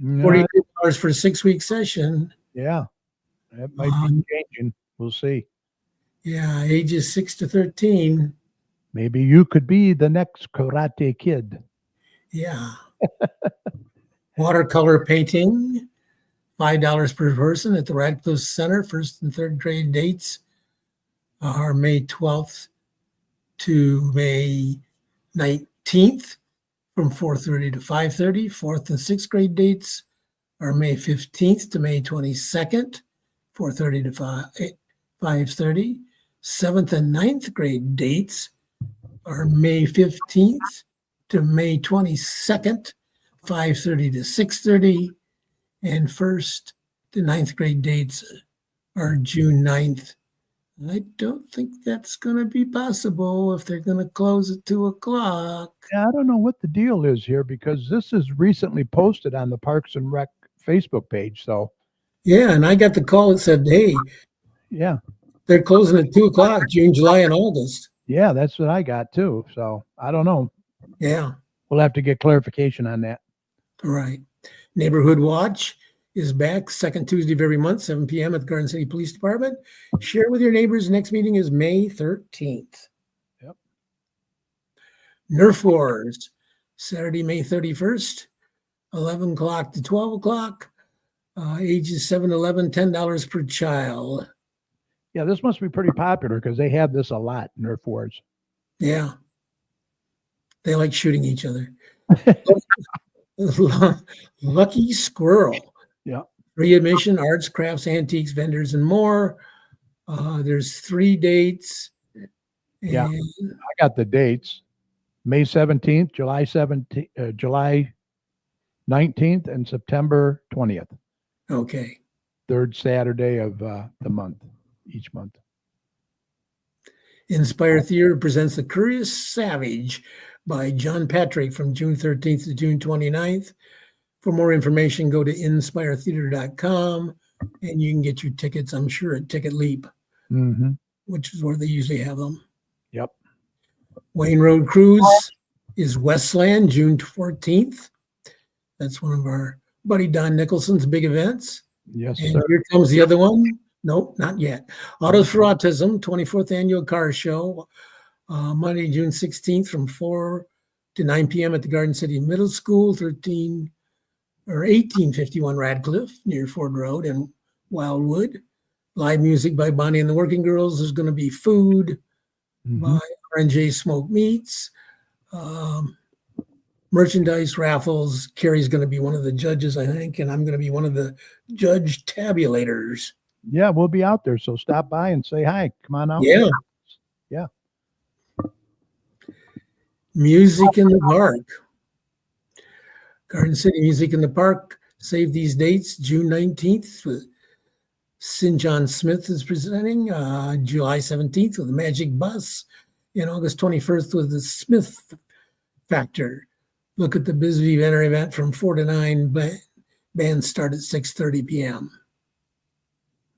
[SPEAKER 2] No,
[SPEAKER 3] $42 for a 6-week session.
[SPEAKER 2] yeah. That might be changing. We'll see.
[SPEAKER 3] Yeah, ages 6 to 13.
[SPEAKER 2] Maybe you could be the next Karate Kid.
[SPEAKER 3] Yeah. Watercolor painting, $5 per person at the Radcliffe Center. First and third grade dates are May 12th to May 19th from 4:30 to 5:30. Fourth and sixth grade dates are May 15th to May 22nd, 4:30 to 5:30. Seventh and ninth grade dates are May 15th to May 22nd, 5:30 to 6:30. And first to ninth grade dates are June 9th. I don't think that's going to be possible if they're going to close at 2:00.
[SPEAKER 2] Yeah, I don't know what the deal is here because this is recently posted on the Parks and Rec Facebook page. So,
[SPEAKER 3] Yeah, and I got the call that said, hey,
[SPEAKER 2] yeah.
[SPEAKER 3] they're closing at 2:00, June, July, and August.
[SPEAKER 2] Yeah, that's what I got too. So I don't know.
[SPEAKER 3] Yeah,
[SPEAKER 2] We'll have to get clarification on that.
[SPEAKER 3] right. Neighborhood Watch is back second Tuesday of every month, 7 p.m. at the Garden City Police Department. Share with your neighbors. Next meeting is May 13th.
[SPEAKER 2] Yep.
[SPEAKER 3] Nerf Wars, Saturday, May 31st, 11 o'clock to 12 o'clock. Ages 7 to 11, $10 per child.
[SPEAKER 2] Yeah, this must be pretty popular because they have this a lot, Nerf Wars.
[SPEAKER 3] Yeah. They like shooting each other. Lucky Squirrel.
[SPEAKER 2] Yeah.
[SPEAKER 3] Free admission, arts, crafts, antiques, vendors, and more. There's 3 dates.
[SPEAKER 2] Yeah.
[SPEAKER 3] And
[SPEAKER 2] I got the dates. May 17th, July 17th, July 19th, and September 20th.
[SPEAKER 3] okay.
[SPEAKER 2] Third Saturday of the month, each month.
[SPEAKER 3] Inspire Theater presents The Curious Savage by John Patrick from June 13th to June 29th. For more information, go to inspiretheater.com and you can get your tickets, I'm sure, at Ticket Leap,
[SPEAKER 2] Mm-hmm.
[SPEAKER 3] which is where they usually have them.
[SPEAKER 2] Yep.
[SPEAKER 3] Wayne Road Cruise is Westland, June 14th. That's one of our buddy Don Nicholson's big events.
[SPEAKER 2] Yes,
[SPEAKER 3] And
[SPEAKER 2] sir.
[SPEAKER 3] here comes the other one. Nope, not yet. Autos for Autism, 24th Annual Car Show, Monday, June 16th from 4 to 9 p.m. at the Garden City Middle School, 1851 Radcliffe near Ford Road and Wildwood. Live music by Bonnie and the Working Girls. There's going to be food by R&J Smoked Meats, merchandise raffles. Carrie's going to be one of the judges, I think, and I'm going to be one of the judge tabulators.
[SPEAKER 2] Yeah, we'll be out there. So stop by and say hi. Come on out.
[SPEAKER 3] Yeah.
[SPEAKER 2] Yeah.
[SPEAKER 3] Music in the Park. Garden City Music in the Park. Save these dates. June 19th with St. John Smith is presenting. July 17th with the Magic Bus. And August 21st with the Smith Factor. Look at the Bisbee Venner event from 4 to 9. Bands start at 6:30 p.m.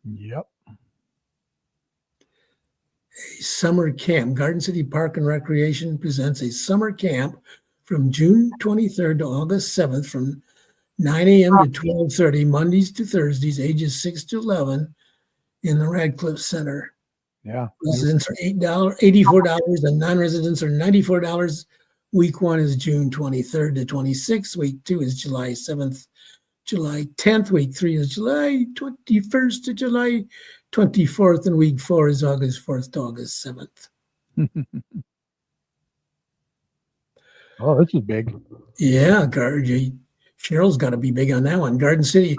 [SPEAKER 2] Yep.
[SPEAKER 3] A summer camp. Garden City Park and Recreation presents a summer camp from June 23rd to August 7th from 9 a.m. to 12:30, Mondays to Thursdays, ages 6 to 11 in the Radcliffe Center.
[SPEAKER 2] Yeah.
[SPEAKER 3] Residents are $84 and non-residents are $94. Week 1 is June 23rd to 26th. Week 2 is July 7th, July 10th. Week 3 is July 21st to July 24th. And week 4 is August 4th to August 7th.
[SPEAKER 2] Oh, this is big.
[SPEAKER 3] Yeah, Cheryl's got to be big on that one. Garden City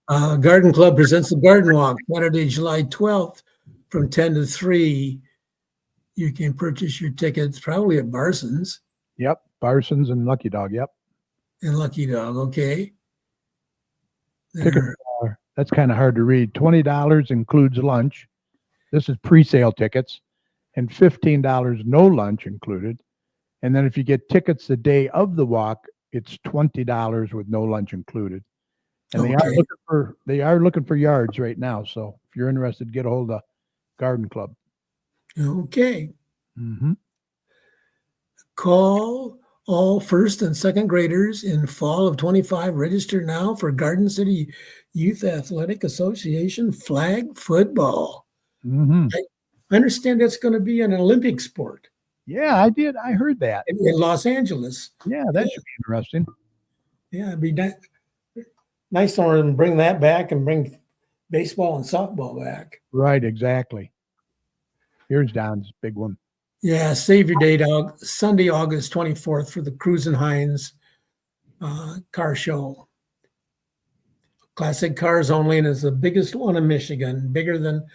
[SPEAKER 3] Garden Club presents the Garden Walk, Saturday, July 12th from 10 to 3. You can purchase your tickets probably at Barson's
[SPEAKER 2] Yep. Barson's and Lucky Dog. Yep.
[SPEAKER 3] and Lucky Dog, okay?
[SPEAKER 2] Tickets
[SPEAKER 3] There.
[SPEAKER 2] are, that's kind of hard to read. $20 includes lunch. This is pre-sale tickets, and $15 no lunch included. And then if you get tickets the day of the walk, it's $20 with no lunch included. And
[SPEAKER 3] Okay.
[SPEAKER 2] they are looking for yards right now. So if you're interested, get a hold of Garden Club.
[SPEAKER 3] Okay.
[SPEAKER 2] Mm-hmm.
[SPEAKER 3] Call all first and second graders in fall of 25. Register now for Garden City Youth Athletic Association flag football.
[SPEAKER 2] Mm-hmm.
[SPEAKER 3] I understand that's going to be an Olympic sport
[SPEAKER 2] Yeah, I did. I heard that.
[SPEAKER 3] in Los Angeles.
[SPEAKER 2] Yeah, that should be interesting.
[SPEAKER 3] Yeah, it'd be nice for them to bring that back and bring baseball and softball back.
[SPEAKER 2] Right, exactly. Here's Don's big one.
[SPEAKER 3] Yeah, save your date out Sunday, August 24th for the Cruz and Hines car show. Classic cars only, and it's the biggest one in Michigan, bigger than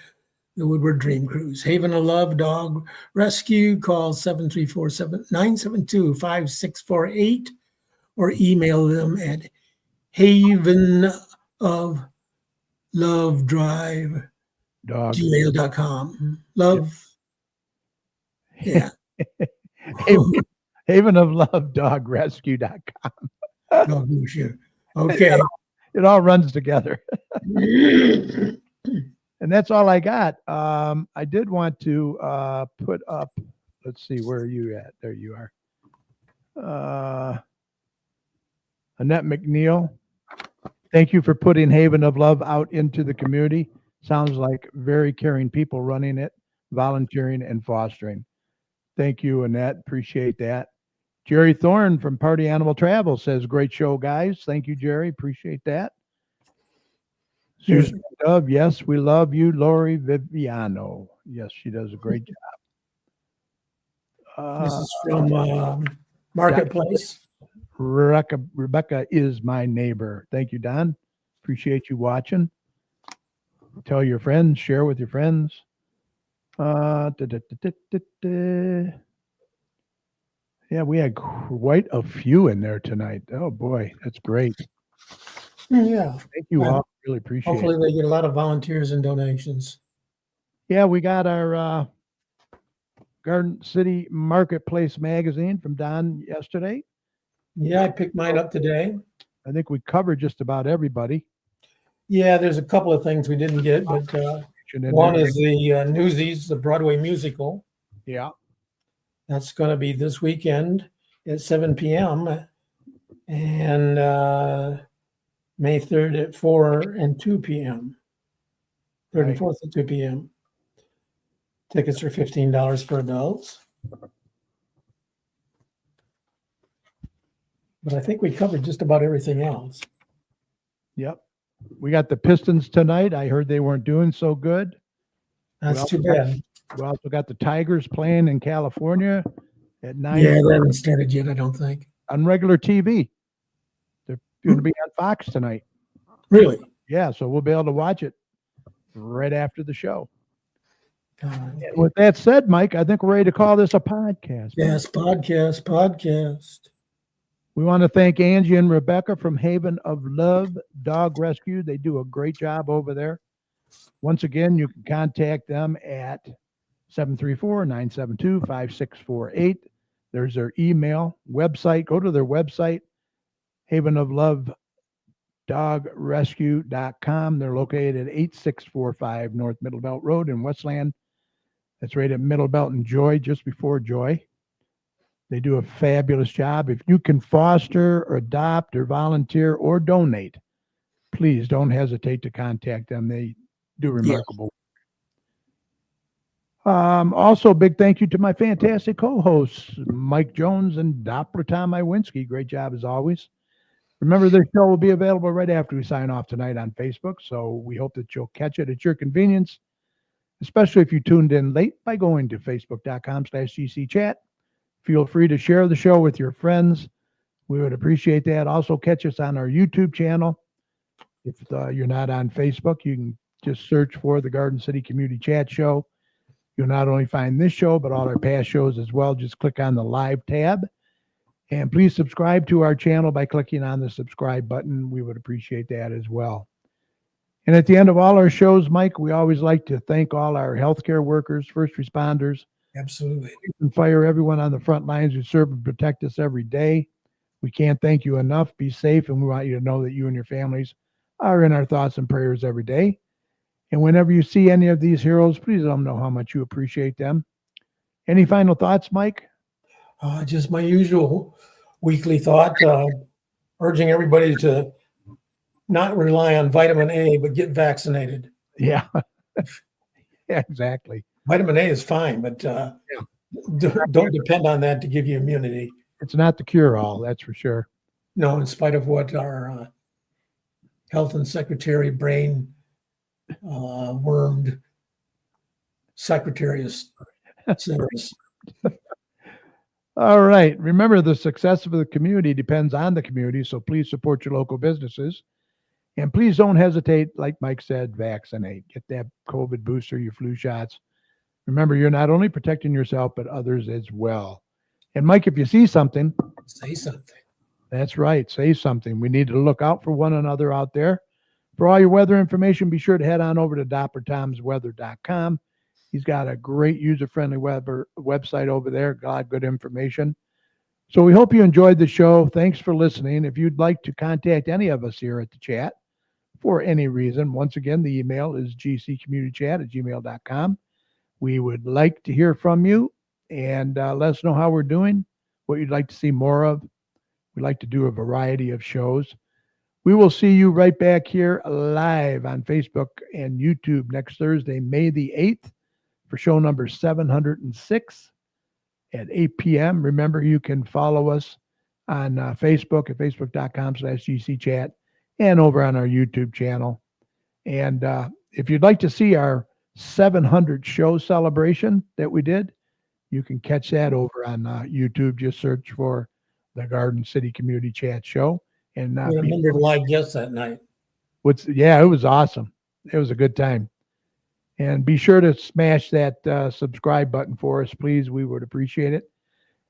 [SPEAKER 3] the Woodward Dream Cruise. Haven of Love Dog Rescue, call 734-972-5648 or email them at Haven of Love Drive
[SPEAKER 2] Dog.
[SPEAKER 3] gmail.com. Love. Yeah.
[SPEAKER 2] Haven of Love Dog Rescue.com.
[SPEAKER 3] Dog Sure. Okay.
[SPEAKER 2] It all runs together. And that's all I got. I did want to put up, let's see, where are you at? There you are. Annette McNeil, thank you for putting Haven of Love out into the community. Sounds like very caring people running it, volunteering and fostering. Thank you, Annette. Appreciate that. Jerry Thorne from Party Animal Travel says, great show, guys. Thank you, Jerry. Appreciate that. Susan Dove, yes, we love you. Lori Viviano. Yes, she does a great job.
[SPEAKER 3] This is from Marketplace.
[SPEAKER 2] Rebecca is my neighbor. Thank you, Don. Appreciate you watching. Tell your friends, share with your friends. Yeah, we had quite a few in there tonight. Oh boy, that's great.
[SPEAKER 3] Yeah.
[SPEAKER 2] Thank you all. Really appreciate
[SPEAKER 3] Hopefully
[SPEAKER 2] it.
[SPEAKER 3] they get a lot of volunteers and donations.
[SPEAKER 2] Yeah, we got our Garden City Marketplace magazine from Don yesterday.
[SPEAKER 3] Yeah, I picked mine up today.
[SPEAKER 2] I think we covered just about everybody.
[SPEAKER 3] Yeah, there's a couple of things we didn't get, but one is the Newsies, the Broadway musical.
[SPEAKER 2] Yeah.
[SPEAKER 3] That's going to be this weekend at 7 p.m. and May 3rd at 4 and 2 p.m. 3rd and 4th at 2 p.m. Tickets are $15 for adults. But I think we covered just about everything else.
[SPEAKER 2] Yep. We got the Pistons tonight. I heard they weren't doing so good.
[SPEAKER 3] That's too bad.
[SPEAKER 2] We also got the Tigers playing in California at 9
[SPEAKER 3] Yeah, they haven't started yet, I don't think.
[SPEAKER 2] on regular TV. They're going to be on Fox tonight.
[SPEAKER 3] Really?
[SPEAKER 2] Yeah, so we'll be able to watch it right after the show. With that said, Mike, I think we're ready to call this a podcast.
[SPEAKER 3] Yes, podcast.
[SPEAKER 2] We want to thank Angie and Rebecca from Haven of Love Dog Rescue. They do a great job over there. Once again, you can contact them at 734-972-5648. There's their email, website. Go to their website, havenoflovedogrescue.com. They're located at 8645 North Middlebelt Road in Westland. That's right at Middlebelt and Joy, just before Joy. They do a fabulous job. If you can foster or adopt or volunteer or donate, please don't hesitate to contact them. They do remarkable. Also, big thank you to my fantastic co-hosts, Mike Jones and Doppler Tom Iwinski. Great job as always. Remember, this show will be available right after we sign off tonight on Facebook, so we hope that you'll catch it at your convenience, especially if you tuned in late by going to facebook.com/GCChat. Feel free to share the show with your friends. We would appreciate that. Also, catch us on our YouTube channel. If you're not on Facebook, you can just search for the Garden City Community Chat Show. You'll not only find this show, but all our past shows as well. Just click on the live tab. And please subscribe to our channel by clicking on the subscribe button. We would appreciate that as well. And at the end of all our shows, Mike, we always like to thank all our healthcare workers, first responders,
[SPEAKER 3] Absolutely.
[SPEAKER 2] and fire, everyone on the front lines who serve and protect us every day. We can't thank you enough. Be safe, and we want you to know that you and your families are in our thoughts and prayers every day. And whenever you see any of these heroes, please let them know how much you appreciate them. Any final thoughts, Mike?
[SPEAKER 3] Just my usual weekly thought, urging everybody to not rely on vitamin A, but get vaccinated.
[SPEAKER 2] Yeah, yeah, exactly.
[SPEAKER 3] Vitamin A is fine, but don't depend on that to give you immunity.
[SPEAKER 2] It's not the cure-all, that's for sure.
[SPEAKER 3] No, in spite of what our health and secretary brain wormed secretary says.
[SPEAKER 2] All right. Remember, the success of the community depends on the community, so please support your local businesses. And please don't hesitate, like Mike said, vaccinate. Get that COVID booster, your flu shots. Remember, you're not only protecting yourself, but others as well. And Mike, if you see something,
[SPEAKER 3] Say something.
[SPEAKER 2] that's right, say something. We need to look out for one another out there. For all your weather information, be sure to head on over to DopperTomsWeather.com. He's got a great user-friendly website over there. Got good information. So we hope you enjoyed the show. Thanks for listening. If you'd like to contact any of us here at the chat for any reason, once again, the email is gccommunitychat@gmail.com. We would like to hear from you and let us know how we're doing, what you'd like to see more of. We'd like to do a variety of shows. We will see you right back here live on Facebook and YouTube next Thursday, May the 8th, for show number 706 at 8 p.m. Remember, you can follow us on Facebook at facebook.com/GCChat and over on our YouTube channel. And if you'd like to see our 700 show celebration that we did, you can catch that over on YouTube. Just search for the Garden City Community Chat Show. And
[SPEAKER 3] We had 100 live guests that night.
[SPEAKER 2] yeah, it was awesome. It was a good time. And be sure to smash that subscribe button for us, please. We would appreciate it.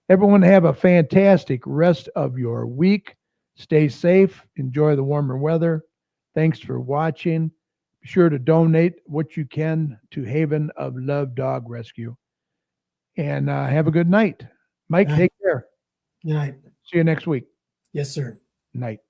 [SPEAKER 2] Everyone have a fantastic rest of your week. Stay safe. Enjoy the warmer weather. Thanks for watching. Be sure to donate what you can to Haven of Love Dog Rescue. And have a good night. Mike, take care.
[SPEAKER 3] Good night.
[SPEAKER 2] See you next week.
[SPEAKER 3] Yes, sir.
[SPEAKER 2] Night.